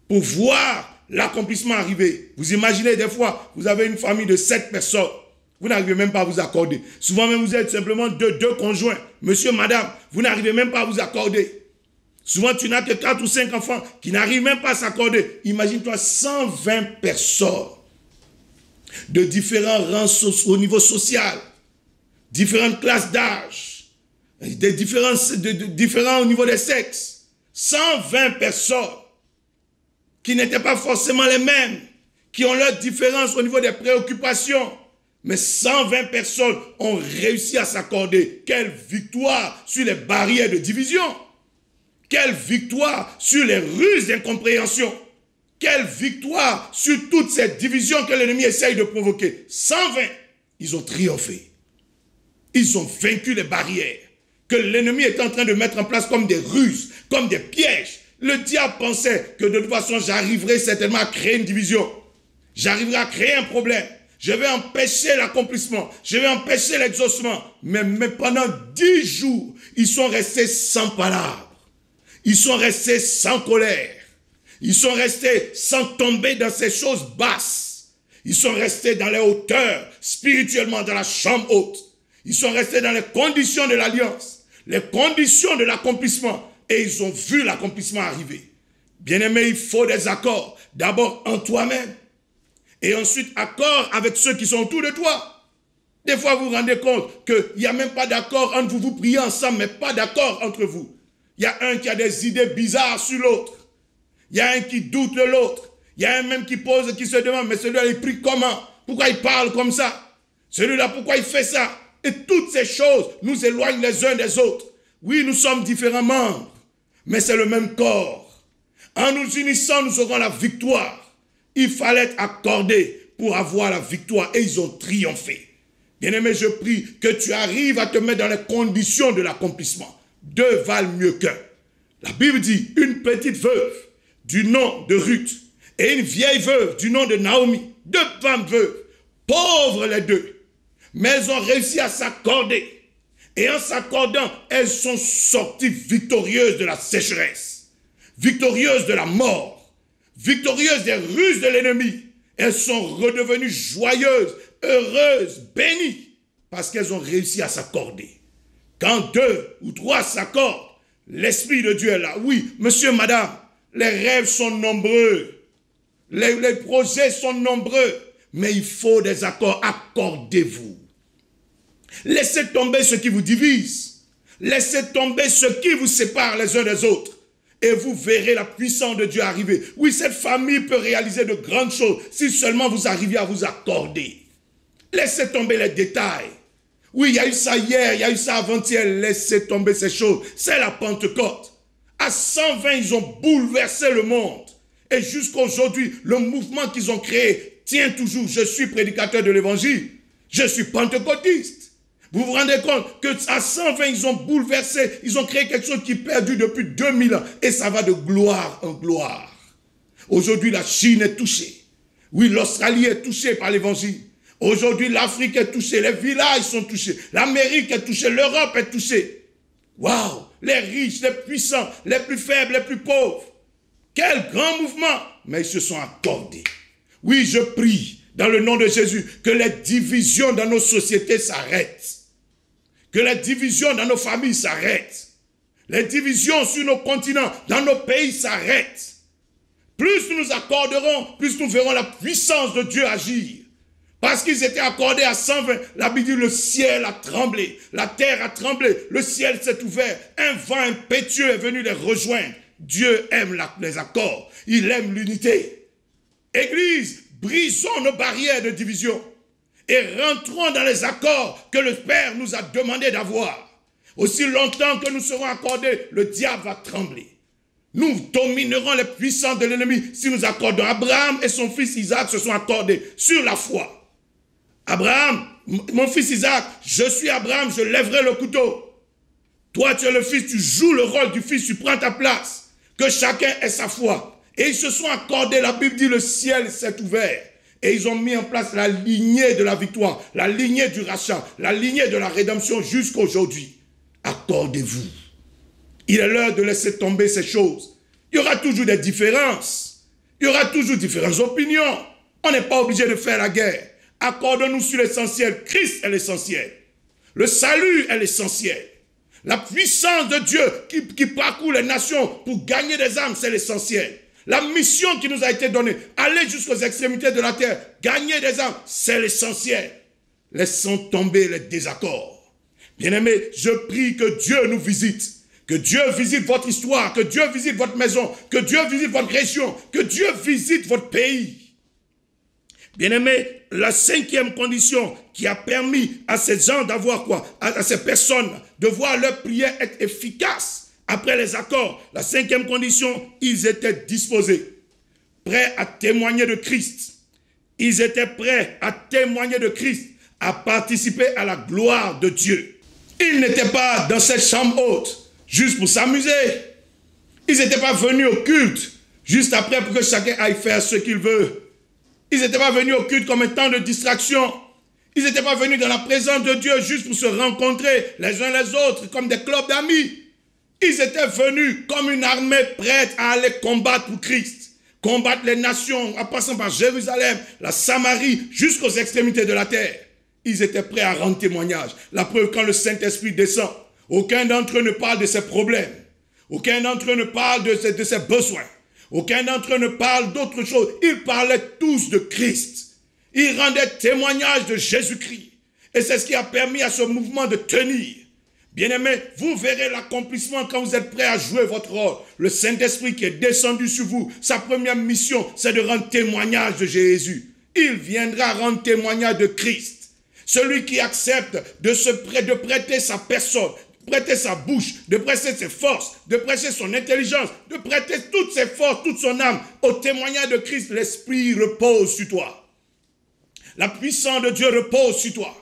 pour voir l'accomplissement arriver. Vous imaginez des fois, vous avez une famille de 7 personnes, vous n'arrivez même pas à vous accorder. Souvent même vous êtes simplement deux conjoints, monsieur, madame, vous n'arrivez même pas à vous accorder. Souvent tu n'as que 4 ou 5 enfants qui n'arrivent même pas à s'accorder. Imagine-toi 120 personnes de différents rangs au niveau social, différentes classes d'âge, différents au niveau des sexes. 120 personnes qui n'étaient pas forcément les mêmes, qui ont leurs différences au niveau des préoccupations. Mais 120 personnes ont réussi à s'accorder. Quelle victoire sur les barrières de division! Quelle victoire sur les ruses d'incompréhension! Quelle victoire sur toutes ces divisions que l'ennemi essaye de provoquer! 120, ils ont triomphé. Ils ont vaincu les barrières que l'ennemi est en train de mettre en place comme des ruses, comme des pièges. Le diable pensait que de toute façon, j'arriverai certainement à créer une division. J'arriverai à créer un problème. Je vais empêcher l'accomplissement. Je vais empêcher l'exaucement. Mais pendant 10 jours, ils sont restés sans palabres. Ils sont restés sans colère. Ils sont restés sans tomber dans ces choses basses. Ils sont restés dans les hauteurs, spirituellement dans la chambre haute. Ils sont restés dans les conditions de l'alliance, les conditions de l'accomplissement. Et ils ont vu l'accomplissement arriver. Bien-aimé, il faut des accords. D'abord en toi-même. Et ensuite, accord avec ceux qui sont autour de toi. Des fois, vous vous rendez compte qu'il n'y a même pas d'accord entre vous. Vous priez ensemble, mais pas d'accord entre vous. Il y a un qui a des idées bizarres sur l'autre. Il y a un qui doute de l'autre. Il y a un même qui pose, qui se demande, mais celui-là, il prie comment? Pourquoi il parle comme ça? Celui-là, pourquoi il fait ça? Et toutes ces choses nous éloignent les uns des autres. Oui, nous sommes différents membres, mais c'est le même corps. En nous unissant, nous aurons la victoire. Il fallait être accordé pour avoir la victoire et ils ont triomphé. Bien-aimé, je prie que tu arrives à te mettre dans les conditions de l'accomplissement. 2 valent mieux qu'un. La Bible dit, une petite veuve du nom de Ruth et une vieille veuve du nom de Naomi, 2 femmes veuves, pauvres les 2, mais elles ont réussi à s'accorder. Et en s'accordant, elles sont sorties victorieuses de la sécheresse, victorieuses de la mort, victorieuses des ruses de l'ennemi. Elles sont redevenues joyeuses, heureuses, bénies, parce qu'elles ont réussi à s'accorder. Quand 2 ou 3 s'accordent, l'Esprit de Dieu est là. Oui, monsieur, madame, les rêves sont nombreux, les projets sont nombreux, mais il faut des accords. Accordez-vous. Laissez tomber ce qui vous divise. Laissez tomber ce qui vous sépare les uns des autres. Et vous verrez la puissance de Dieu arriver. Oui, cette famille peut réaliser de grandes choses si seulement vous arriviez à vous accorder. Laissez tomber les détails. Oui, il y a eu ça hier, il y a eu ça avant-hier. Laissez tomber ces choses. C'est la Pentecôte. À 120, ils ont bouleversé le monde. Et jusqu'à aujourd'hui, le mouvement qu'ils ont créé tient toujours. Je suis prédicateur de l'évangile. Je suis pentecôtiste. Vous vous rendez compte qu'à 120, ils ont bouleversé, ils ont créé quelque chose qui est perdu depuis 2000 ans. Et ça va de gloire en gloire. Aujourd'hui, la Chine est touchée. Oui, l'Australie est touchée par l'évangile. Aujourd'hui, l'Afrique est touchée, les villages sont touchés, l'Amérique est touchée, l'Europe est touchée. Waouh! Les riches, les puissants, les plus faibles, les plus pauvres. Quel grand mouvement! Mais ils se sont accordés. Oui, je prie dans le nom de Jésus que les divisions dans nos sociétés s'arrêtent. Que les divisions dans nos familles s'arrêtent. Les divisions sur nos continents, dans nos pays s'arrêtent. Plus nous nous accorderons, plus nous verrons la puissance de Dieu agir. Parce qu'ils étaient accordés à 120, la Bible dit le ciel a tremblé, la terre a tremblé, le ciel s'est ouvert, un vent impétueux est venu les rejoindre. Dieu aime les accords, il aime l'unité. Église, brisons nos barrières de division et rentrons dans les accords que le Père nous a demandé d'avoir. Aussi longtemps que nous serons accordés, le diable va trembler. Nous dominerons les puissances de l'ennemi si nous accordons. Abraham et son fils Isaac se sont accordés sur la foi. Abraham, mon fils Isaac, je suis Abraham, je lèverai le couteau. Toi, tu es le fils, tu joues le rôle du fils, tu prends ta place. Que chacun ait sa foi. Et ils se sont accordés, la Bible dit, le ciel s'est ouvert. Et ils ont mis en place la lignée de la victoire, la lignée du rachat, la lignée de la rédemption jusqu'à aujourd'hui. Accordez-vous. Il est l'heure de laisser tomber ces choses. Il y aura toujours des différences. Il y aura toujours différentes opinions. On n'est pas obligé de faire la guerre. Accordons-nous sur l'essentiel. Christ est l'essentiel. Le salut est l'essentiel. La puissance de Dieu qui parcourt les nations pour gagner des âmes, c'est l'essentiel. La mission qui nous a été donnée, aller jusqu'aux extrémités de la terre, gagner des âmes, c'est l'essentiel. Laissons tomber les désaccords. Bien-aimés, je prie que Dieu nous visite. Que Dieu visite votre histoire, que Dieu visite votre maison, que Dieu visite votre région, que Dieu visite votre pays. Bien-aimés, la cinquième condition qui a permis à ces gens d'avoir quoi? À ces personnes de voir leur prière être efficace après les accords. La cinquième condition, ils étaient disposés, prêts à témoigner de Christ. Ils étaient prêts à témoigner de Christ, à participer à la gloire de Dieu. Ils n'étaient pas dans cette chambre haute juste pour s'amuser. Ils n'étaient pas venus au culte juste après pour que chacun aille faire ce qu'il veut. Ils n'étaient pas venus au culte comme un temps de distraction. Ils n'étaient pas venus dans la présence de Dieu juste pour se rencontrer les uns les autres comme des clubs d'amis. Ils étaient venus comme une armée prête à aller combattre pour Christ. Combattre les nations en passant par Jérusalem, la Samarie, jusqu'aux extrémités de la terre. Ils étaient prêts à rendre témoignage. La preuve, quand le Saint-Esprit descend, aucun d'entre eux ne parle de ses problèmes. Aucun d'entre eux ne parle de ses besoins. Aucun d'entre eux ne parle d'autre chose. Ils parlaient tous de Christ. Ils rendaient témoignage de Jésus-Christ. Et c'est ce qui a permis à ce mouvement de tenir. Bien-aimés, vous verrez l'accomplissement quand vous êtes prêts à jouer votre rôle. Le Saint-Esprit qui est descendu sur vous, sa première mission, c'est de rendre témoignage de Jésus. Il viendra rendre témoignage de Christ. Celui qui accepte de prêter sa personne, prêter sa bouche, de prêter ses forces, de prêter son intelligence, de prêter toutes ses forces, toute son âme au témoignage de Christ, l'Esprit repose sur toi. La puissance de Dieu repose sur toi.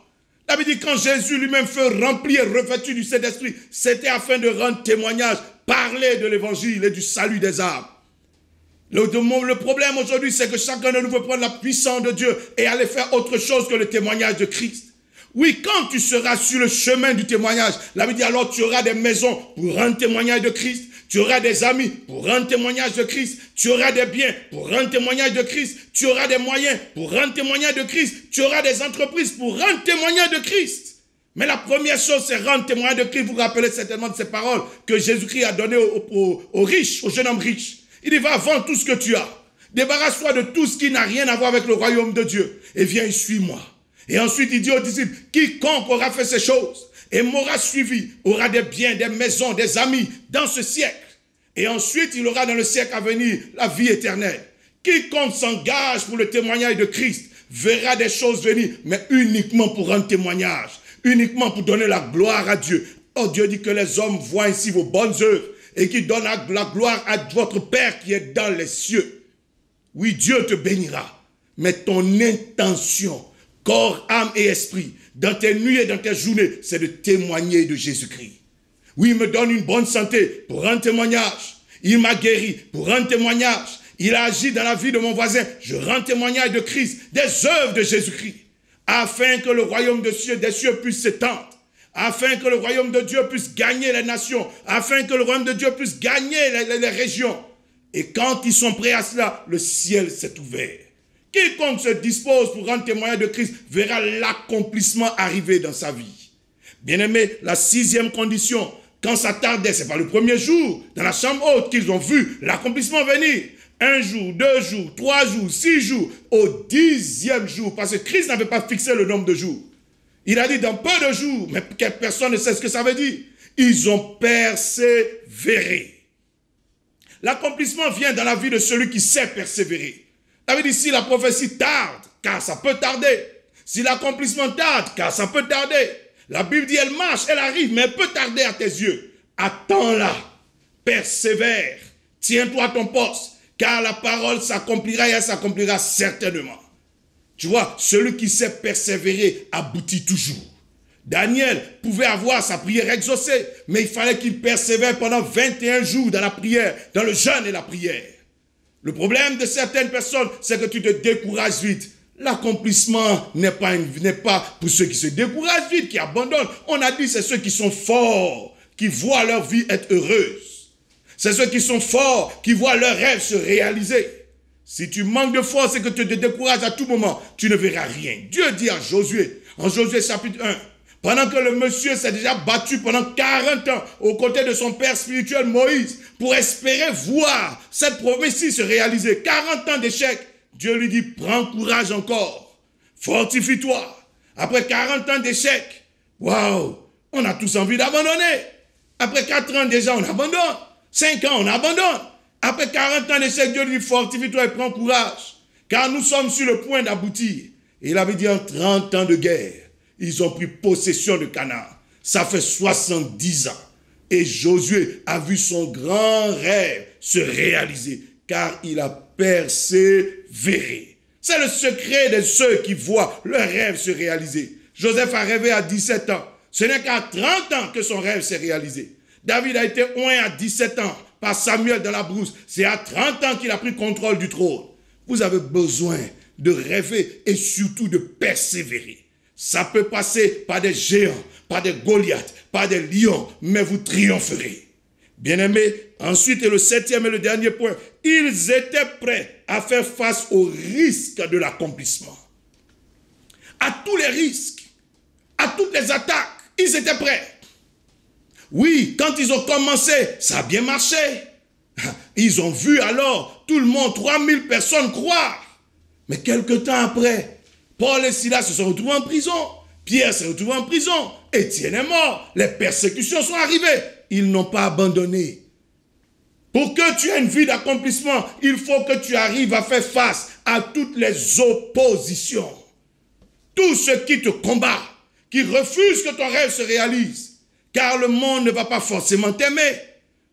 La Bible dit quand Jésus lui-même fut rempli et revêtu du Saint-Esprit, c'était afin de rendre témoignage, parler de l'évangile et du salut des âmes. Le problème aujourd'hui, c'est que chacun de nous veut prendre la puissance de Dieu et aller faire autre chose que le témoignage de Christ. Oui, quand tu seras sur le chemin du témoignage, la Bible dit alors tu auras des maisons pour rendre témoignage de Christ, tu auras des amis pour rendre témoignage de Christ, tu auras des biens pour rendre témoignage de Christ, tu auras des moyens pour rendre témoignage de Christ, tu auras des entreprises pour rendre témoignage de Christ. Mais la première chose, c'est rendre témoignage de Christ. Vous vous rappelez certainement de ces paroles que Jésus-Christ a données aux riches, au jeune homme riche. Il dit, va vendre tout ce que tu as. Débarrasse-toi de tout ce qui n'a rien à voir avec le royaume de Dieu. Et viens et suis-moi. Et ensuite, il dit aux disciples, quiconque aura fait ces choses et m'aura suivi, aura des biens, des maisons, des amis dans ce siècle. Et ensuite, il aura dans le siècle à venir la vie éternelle. Quiconque s'engage pour le témoignage de Christ verra des choses venir, mais uniquement pour rendre témoignage, uniquement pour donner la gloire à Dieu. Oh, Dieu dit que les hommes voient ici vos bonnes œuvres et qui donnent la gloire à votre Père qui est dans les cieux. Oui, Dieu te bénira, mais ton intention, corps, âme et esprit, dans tes nuits et dans tes journées, c'est de témoigner de Jésus-Christ. Oui, il me donne une bonne santé pour rendre témoignage. Il m'a guéri pour rendre témoignage. Il a agi dans la vie de mon voisin. Je rends témoignage de Christ, des œuvres de Jésus-Christ, afin que le royaume des cieux puisse s'étendre, afin que le royaume de Dieu puisse gagner les nations, afin que le royaume de Dieu puisse gagner les régions. Et quand ils sont prêts à cela, le ciel s'est ouvert. Quiconque se dispose pour rendre témoignage de Christ verra l'accomplissement arriver dans sa vie. Bien-aimé, la sixième condition, quand ça tardait, ce n'est pas le premier jour, dans la chambre haute qu'ils ont vu l'accomplissement venir. 1 jour, 2 jours, 3 jours, 6 jours, au 10e jour, parce que Christ n'avait pas fixé le nombre de jours. Il a dit dans peu de jours, mais personne ne sait ce que ça veut dire. Ils ont persévéré. L'accomplissement vient dans la vie de celui qui sait persévérer. Ça veut dire si la prophétie tarde, car ça peut tarder. Si l'accomplissement tarde, car ça peut tarder. La Bible dit elle marche, elle arrive, mais elle peut tarder à tes yeux. Attends-la, persévère, tiens-toi à ton poste, car la parole s'accomplira et elle s'accomplira certainement. Tu vois, celui qui sait persévérer aboutit toujours. Daniel pouvait avoir sa prière exaucée, mais il fallait qu'il persévère pendant 21 jours dans la prière, dans le jeûne et la prière. Le problème de certaines personnes, c'est que tu te décourages vite. L'accomplissement n'est pas pour ceux qui se découragent vite, qui abandonnent. On a dit c'est ceux qui sont forts, qui voient leur vie être heureuse. C'est ceux qui sont forts, qui voient leurs rêves se réaliser. Si tu manques de force et que tu te décourages à tout moment, tu ne verras rien. Dieu dit à Josué, en Josué chapitre 1, pendant que le monsieur s'est déjà battu pendant 40 ans aux côtés de son père spirituel Moïse pour espérer voir cette promesse se réaliser. 40 ans d'échec. Dieu lui dit, prends courage encore. Fortifie-toi. Après 40 ans d'échec, waouh, on a tous envie d'abandonner. Après 4 ans déjà, on abandonne. 5 ans, on abandonne. Après 40 ans d'échec, Dieu lui dit, fortifie-toi et prends courage. Car nous sommes sur le point d'aboutir. Et il avait dit, en 30 ans de guerre, ils ont pris possession de Canaan. Ça fait 70 ans. Et Josué a vu son grand rêve se réaliser, car il a persévéré. C'est le secret de ceux qui voient leur rêve se réaliser. Joseph a rêvé à 17 ans. Ce n'est qu'à 30 ans que son rêve s'est réalisé. David a été oint à 17 ans par Samuel dans la brousse. C'est à 30 ans qu'il a pris contrôle du trône. Vous avez besoin de rêver et surtout de persévérer. Ça peut passer par des géants, par des Goliaths, par des lions, mais vous triompherez. Bien-aimés, ensuite, et le 7e et le dernier point, ils étaient prêts à faire face aux risques de l'accomplissement. À tous les risques, à toutes les attaques, ils étaient prêts. Oui, quand ils ont commencé, ça a bien marché. Ils ont vu alors tout le monde, 3000 personnes croire. Mais quelque temps après, Paul et Silas se sont retrouvés en prison. Pierre s'est retrouvé en prison. Étienne est mort. Les persécutions sont arrivées. Ils n'ont pas abandonné. Pour que tu aies une vie d'accomplissement, il faut que tu arrives à faire face à toutes les oppositions. Tous ceux qui te combattent, qui refusent que ton rêve se réalise. Car le monde ne va pas forcément t'aimer.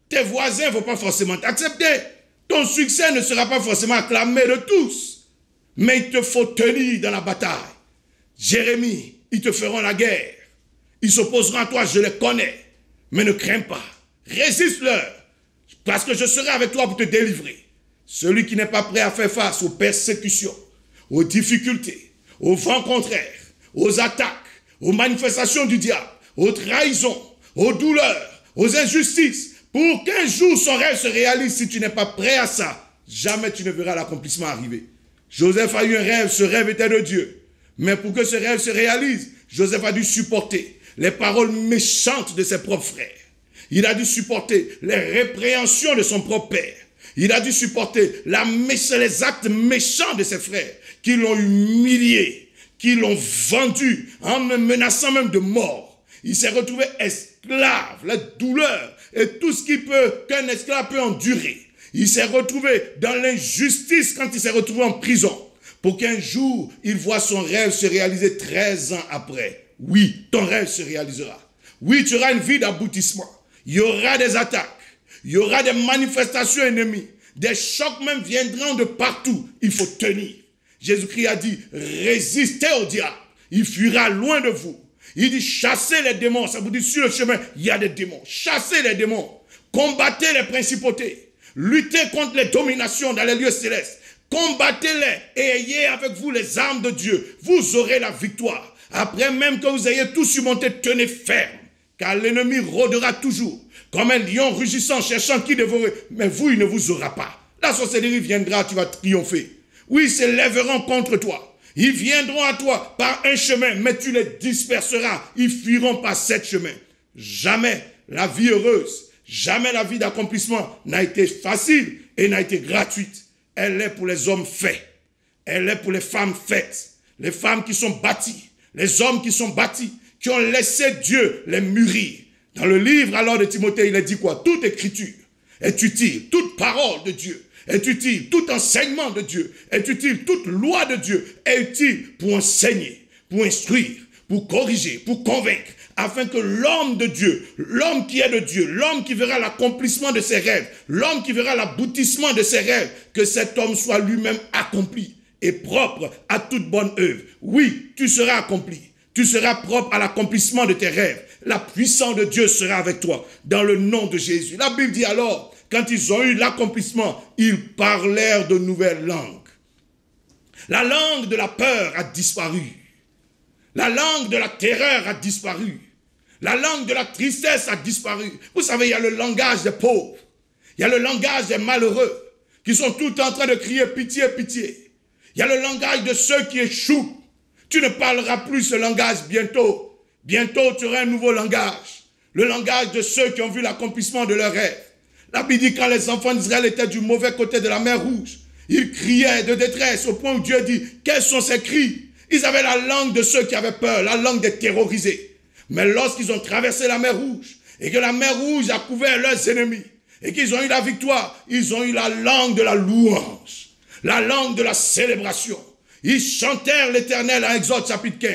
Tes voisins ne vont pas forcément t'accepter. Ton succès ne sera pas forcément acclamé de tous. Mais il te faut tenir dans la bataille. Jérémie, ils te feront la guerre. Ils s'opposeront à toi, je les connais. Mais ne crains pas. Résiste-leur. Parce que je serai avec toi pour te délivrer. Celui qui n'est pas prêt à faire face aux persécutions, aux difficultés, aux vents contraires, aux attaques, aux manifestations du diable, aux trahisons, aux douleurs, aux injustices, pour qu'un jour son rêve se réalise, si tu n'es pas prêt à ça, jamais tu ne verras l'accomplissement arriver. Joseph a eu un rêve, ce rêve était de Dieu. Mais pour que ce rêve se réalise, Joseph a dû supporter les paroles méchantes de ses propres frères. Il a dû supporter les répréhensions de son propre père. Il a dû supporter les actes méchants de ses frères qui l'ont humilié, qui l'ont vendu en me menaçant même de mort. Il s'est retrouvé esclave, la douleur et tout ce qu'un esclave peut endurer. Il s'est retrouvé dans l'injustice quand il s'est retrouvé en prison. Pour qu'un jour, il voit son rêve se réaliser 13 ans après. Oui, ton rêve se réalisera. Oui, tu auras une vie d'aboutissement. Il y aura des attaques. Il y aura des manifestations ennemies. Des chocs même viendront de partout. Il faut tenir. Jésus-Christ a dit, résistez au diable. Il fuira loin de vous. Il dit, chassez les démons. Ça vous dit, sur le chemin, il y a des démons. Chassez les démons. Combattez les principautés. Luttez contre les dominations dans les lieux célestes. Combattez-les et ayez avec vous les armes de Dieu. Vous aurez la victoire. Après même que vous ayez tout surmonté, tenez ferme. Car l'ennemi rôdera toujours. Comme un lion rugissant, cherchant qui dévorer. Mais vous, il ne vous aura pas. La sorcellerie viendra, tu vas triompher. Oui, ils se lèveront contre toi. Ils viendront à toi par un chemin, mais tu les disperseras. Ils fuiront par 7 chemins. Jamais la vie heureuse, jamais la vie d'accomplissement n'a été facile et n'a été gratuite. Elle est pour les hommes faits. Elle est pour les femmes faites. Les femmes qui sont bâties. Les hommes qui sont bâtis. Qui ont laissé Dieu les mûrir. Dans le livre alors de Timothée, il a dit quoi? Toute écriture est utile. Toute parole de Dieu est utile. Tout enseignement de Dieu est utile. Toute loi de Dieu est utile pour enseigner, pour instruire, pour corriger, pour convaincre, afin que l'homme de Dieu, l'homme qui est de Dieu, l'homme qui verra l'accomplissement de ses rêves, l'homme qui verra l'aboutissement de ses rêves, que cet homme soit lui-même accompli et propre à toute bonne œuvre. Oui, tu seras accompli. Tu seras propre à l'accomplissement de tes rêves. La puissance de Dieu sera avec toi dans le nom de Jésus. La Bible dit alors, quand ils ont eu l'accomplissement, ils parlèrent de nouvelles langues. La langue de la peur a disparu. La langue de la terreur a disparu. La langue de la tristesse a disparu. Vous savez, il y a le langage des pauvres. Il y a le langage des malheureux qui sont tout en train de crier pitié, pitié. Il y a le langage de ceux qui échouent. Tu ne parleras plus ce langage bientôt. Bientôt, tu auras un nouveau langage. Le langage de ceux qui ont vu l'accomplissement de leurs rêves. La Bible dit quand les enfants d'Israël étaient du mauvais côté de la mer Rouge, ils criaient de détresse au point où Dieu dit, quels sont ces cris? Ils avaient la langue de ceux qui avaient peur, la langue des terrorisés. Mais lorsqu'ils ont traversé la mer Rouge, et que la mer Rouge a couvert leurs ennemis, et qu'ils ont eu la victoire, ils ont eu la langue de la louange, la langue de la célébration. Ils chantèrent l'Éternel en Exode chapitre 15.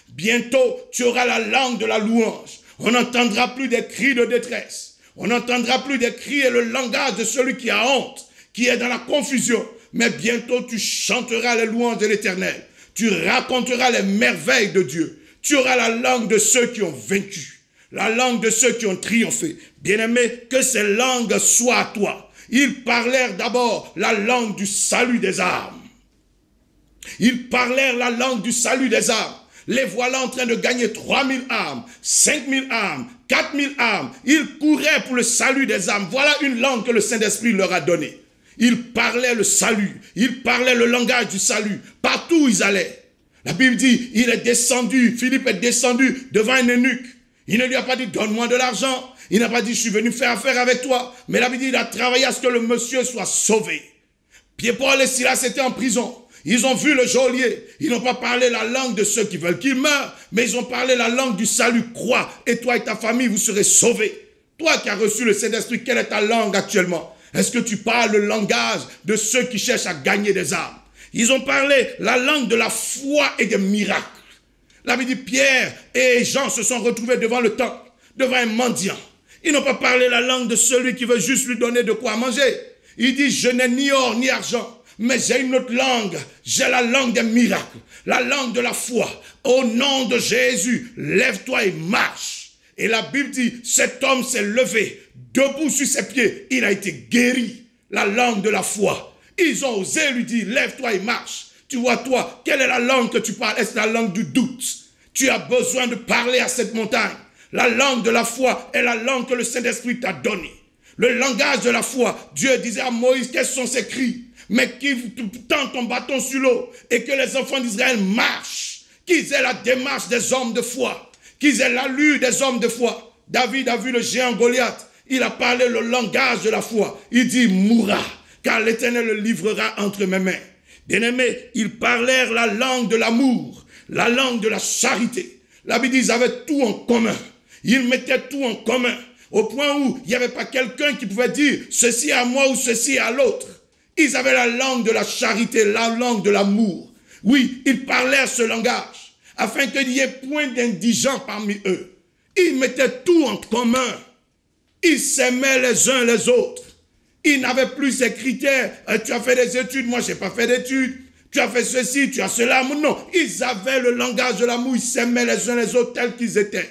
Bientôt, tu auras la langue de la louange. On n'entendra plus des cris de détresse. On n'entendra plus des cris et le langage de celui qui a honte, qui est dans la confusion. Mais bientôt, tu chanteras les louanges de l'Éternel. Tu raconteras les merveilles de Dieu. Tu auras la langue de ceux qui ont vaincu, la langue de ceux qui ont triomphé. Bien-aimé, que ces langues soient à toi. Ils parlèrent d'abord la langue du salut des âmes. Ils parlèrent la langue du salut des âmes. Les voilà en train de gagner 3000 âmes, 5000 âmes, 4000 âmes. Ils couraient pour le salut des âmes. Voilà une langue que le Saint-Esprit leur a donnée. Ils parlaient le salut. Ils parlaient le langage du salut. Partout où ils allaient. La Bible dit, il est descendu, Philippe est descendu devant un eunuque. Il ne lui a pas dit, donne-moi de l'argent. Il n'a pas dit, je suis venu faire affaire avec toi. Mais la Bible dit, il a travaillé à ce que le monsieur soit sauvé. Pierre-Paul et Silas étaient en prison. Ils ont vu le geôlier. Ils n'ont pas parlé la langue de ceux qui veulent qu'il meure, mais ils ont parlé la langue du salut. Crois, et toi et ta famille, vous serez sauvés. Toi qui as reçu le Saint-Esprit, quelle est ta langue actuellement? Est-ce que tu parles le langage de ceux qui cherchent à gagner des âmes? Ils ont parlé la langue de la foi et des miracles. La Bible dit, Pierre et Jean se sont retrouvés devant le temple, devant un mendiant. Ils n'ont pas parlé la langue de celui qui veut juste lui donner de quoi manger. Il dit, je n'ai ni or ni argent, mais j'ai une autre langue. J'ai la langue des miracles, la langue de la foi. Au nom de Jésus, lève-toi et marche. Et la Bible dit, cet homme s'est levé, debout sur ses pieds, il a été guéri. La langue de la foi. Ils ont osé lui dire, lève-toi et marche. Tu vois, toi, quelle est la langue que tu parles? Est-ce la langue du doute? Tu as besoin de parler à cette montagne. La langue de la foi est la langue que le Saint-Esprit t'a donnée. Le langage de la foi, Dieu disait à Moïse, quels sont ces cris? Mais qu'il tend ton bâton sur l'eau et que les enfants d'Israël marchent. Qu'ils aient la démarche des hommes de foi. Qu'ils aient l'allure des hommes de foi. David a vu le géant Goliath. Il a parlé le langage de la foi. Il dit, mourra, car l'Éternel le livrera entre mes mains. Bien-aimés, ils parlèrent la langue de l'amour, la langue de la charité. La Bible dit, ils avaient tout en commun. Ils mettaient tout en commun. Au point où il n'y avait pas quelqu'un qui pouvait dire, ceci à moi ou ceci à l'autre. Ils avaient la langue de la charité, la langue de l'amour. Oui, ils parlaient ce langage, afin qu'il n'y ait point d'indigents parmi eux. Ils mettaient tout en commun. Ils s'aimaient les uns les autres. Ils n'avaient plus ces critères. Tu as fait des études, moi je n'ai pas fait d'études. Tu as fait ceci, tu as cela. Non, ils avaient le langage de l'amour. Ils s'aimaient les uns les autres tels qu'ils étaient.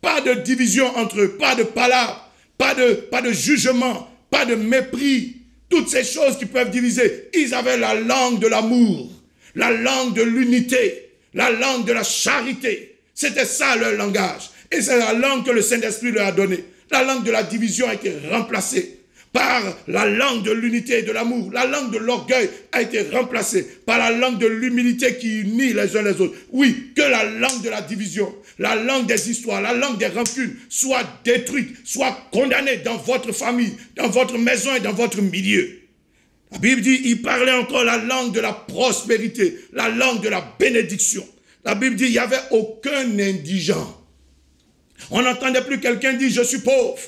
Pas de division entre eux, pas de palabres, pas de jugement, pas de mépris. Toutes ces choses qui peuvent diviser. Ils avaient la langue de l'amour, la langue de l'unité, la langue de la charité. C'était ça leur langage. Et c'est la langue que le Saint-Esprit leur a donnée. La langue de la division a été remplacée par la langue de l'unité et de l'amour. La langue de l'orgueil a été remplacée par la langue de l'humilité qui unit les uns les autres. Oui, que la langue de la division, la langue des histoires, la langue des rancunes soit détruite, soit condamnée dans votre famille, dans votre maison et dans votre milieu. La Bible dit, il parlait encore la langue de la prospérité, la langue de la bénédiction. La Bible dit, il n'y avait aucun indigent. On n'entendait plus quelqu'un dire, je suis pauvre.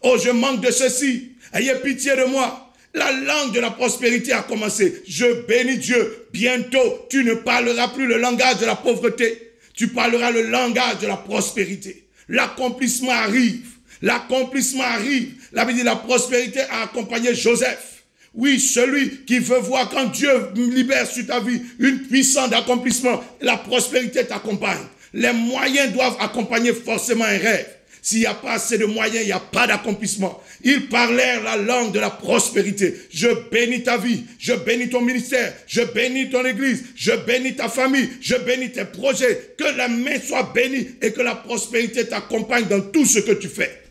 Oh, je manque de ceci. Ayez pitié de moi. La langue de la prospérité a commencé. Je bénis Dieu. Bientôt, tu ne parleras plus le langage de la pauvreté. Tu parleras le langage de la prospérité. L'accomplissement arrive. L'accomplissement arrive. La Bible dit, la prospérité a accompagné Joseph. Oui, celui qui veut voir quand Dieu libère sur ta vie une puissance d'accomplissement, la prospérité t'accompagne. Les moyens doivent accompagner forcément un rêve. S'il n'y a pas assez de moyens, il n'y a pas d'accomplissement. Ils parlèrent la langue de la prospérité. Je bénis ta vie, je bénis ton ministère, je bénis ton église, je bénis ta famille, je bénis tes projets. Que la main soit bénie et que la prospérité t'accompagne dans tout ce que tu fais.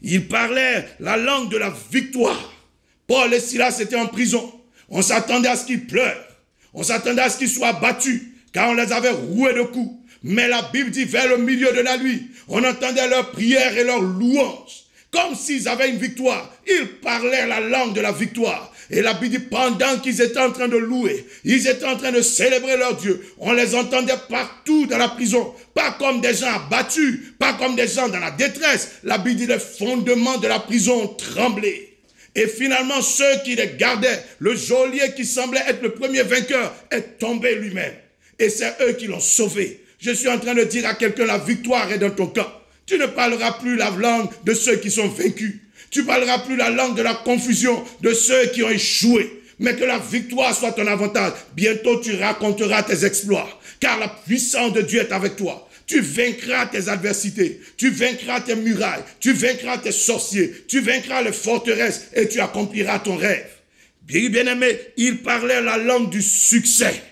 Ils parlèrent la langue de la victoire. Paul et Silas étaient en prison. On s'attendait à ce qu'ils pleurent. On s'attendait à ce qu'ils soient battus, car on les avait roués de coups. Mais la Bible dit, vers le milieu de la nuit, on entendait leurs prières et leurs louanges. Comme s'ils avaient une victoire. Ils parlaient la langue de la victoire. Et la Bible dit, pendant qu'ils étaient en train de louer, ils étaient en train de célébrer leur Dieu. On les entendait partout dans la prison. Pas comme des gens abattus, pas comme des gens dans la détresse. La Bible dit, les fondements de la prison ont tremblé. Et finalement, ceux qui les gardaient, le geôlier qui semblait être le premier vainqueur, est tombé lui-même. Et c'est eux qui l'ont sauvé. Je suis en train de dire à quelqu'un, la victoire est dans ton camp. Tu ne parleras plus la langue de ceux qui sont vaincus. Tu ne parleras plus la langue de la confusion de ceux qui ont échoué. Mais que la victoire soit ton avantage. Bientôt, tu raconteras tes exploits. Car la puissance de Dieu est avec toi. Tu vaincras tes adversités. Tu vaincras tes murailles. Tu vaincras tes sorciers. Tu vaincras les forteresses et tu accompliras ton rêve. Bien-aimé, ils parlaient la langue du succès.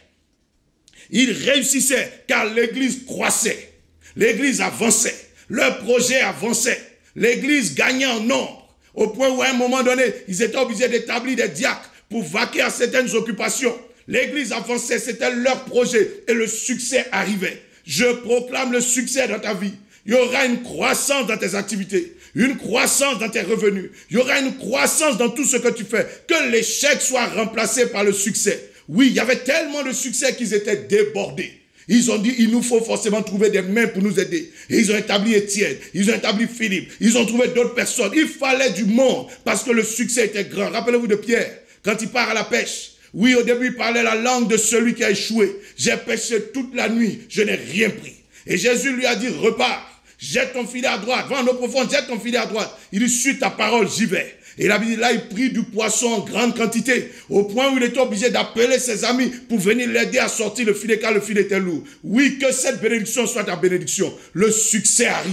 Ils réussissaient car l'église croissait. L'église avançait. Leur projet avançait. L'église gagnait en nombre. Au point où à un moment donné, ils étaient obligés d'établir des diacres pour vaquer à certaines occupations. L'église avançait, c'était leur projet et le succès arrivait. Je proclame le succès dans ta vie. Il y aura une croissance dans tes activités, une croissance dans tes revenus. Il y aura une croissance dans tout ce que tu fais. Que l'échec soit remplacé par le succès. Oui, il y avait tellement de succès qu'ils étaient débordés. Ils ont dit, il nous faut forcément trouver des mains pour nous aider. Et ils ont établi Étienne, ils ont établi Philippe, ils ont trouvé d'autres personnes. Il fallait du monde parce que le succès était grand. Rappelez-vous de Pierre, quand il part à la pêche. Oui, au début, il parlait la langue de celui qui a échoué. J'ai pêché toute la nuit, je n'ai rien pris. Et Jésus lui a dit, repars, jette ton filet à droite, va en eau profonde, jette ton filet à droite. Il dit, suis ta parole, j'y vais. Et là, il prit du poisson en grande quantité, au point où il était obligé d'appeler ses amis pour venir l'aider à sortir le filet, car le filet était lourd. Oui, que cette bénédiction soit ta bénédiction. Le succès arrive.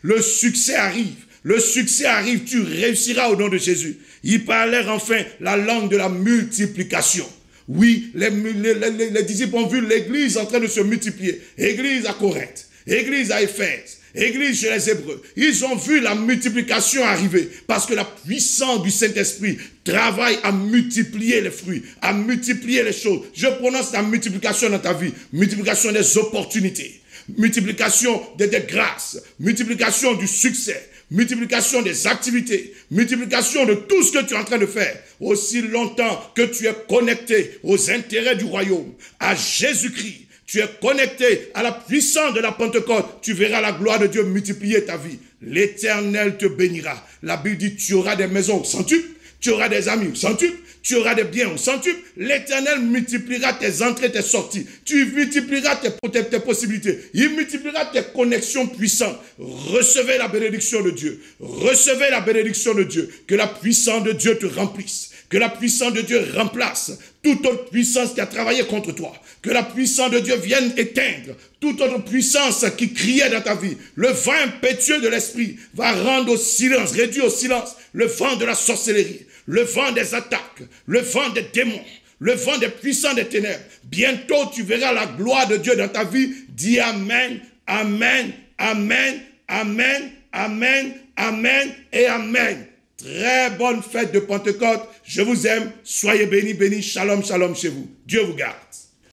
Le succès arrive. Le succès arrive. Tu réussiras au nom de Jésus. Ils parlèrent enfin la langue de la multiplication. Oui, les disciples ont vu l'église en train de se multiplier. Église à Corinthe, église à Éphèse, église chez les Hébreux. Ils ont vu la multiplication arriver parce que la puissance du Saint-Esprit travaille à multiplier les fruits, à multiplier les choses. Je prononce la multiplication dans ta vie, multiplication des opportunités, multiplication des grâces, multiplication du succès, multiplication des activités, multiplication de tout ce que tu es en train de faire. Aussi longtemps que tu es connecté aux intérêts du royaume, à Jésus-Christ, tu es connecté à la puissance de la Pentecôte, tu verras la gloire de Dieu multiplier ta vie. L'Éternel te bénira. La Bible dit, tu auras des maisons au centuple, tu auras des amis au centuple, tu auras des biens au centuple. L'Éternel multipliera tes entrées, tes sorties. Tu multiplieras tes possibilités. Il multipliera tes connexions puissantes. Recevez la bénédiction de Dieu. Recevez la bénédiction de Dieu. Que la puissance de Dieu te remplisse. Que la puissance de Dieu remplace toute autre puissance qui a travaillé contre toi. Que la puissance de Dieu vienne éteindre toute autre puissance qui criait dans ta vie. Le vent impétueux de l'esprit va rendre au silence, réduire au silence le vent de la sorcellerie, le vent des attaques, le vent des démons, le vent des puissants des ténèbres. Bientôt, tu verras la gloire de Dieu dans ta vie. Dis Amen, Amen, Amen, Amen, Amen, Amen et Amen. Très bonne fête de Pentecôte. Je vous aime. Soyez bénis, bénis. Shalom, shalom chez vous. Dieu vous garde.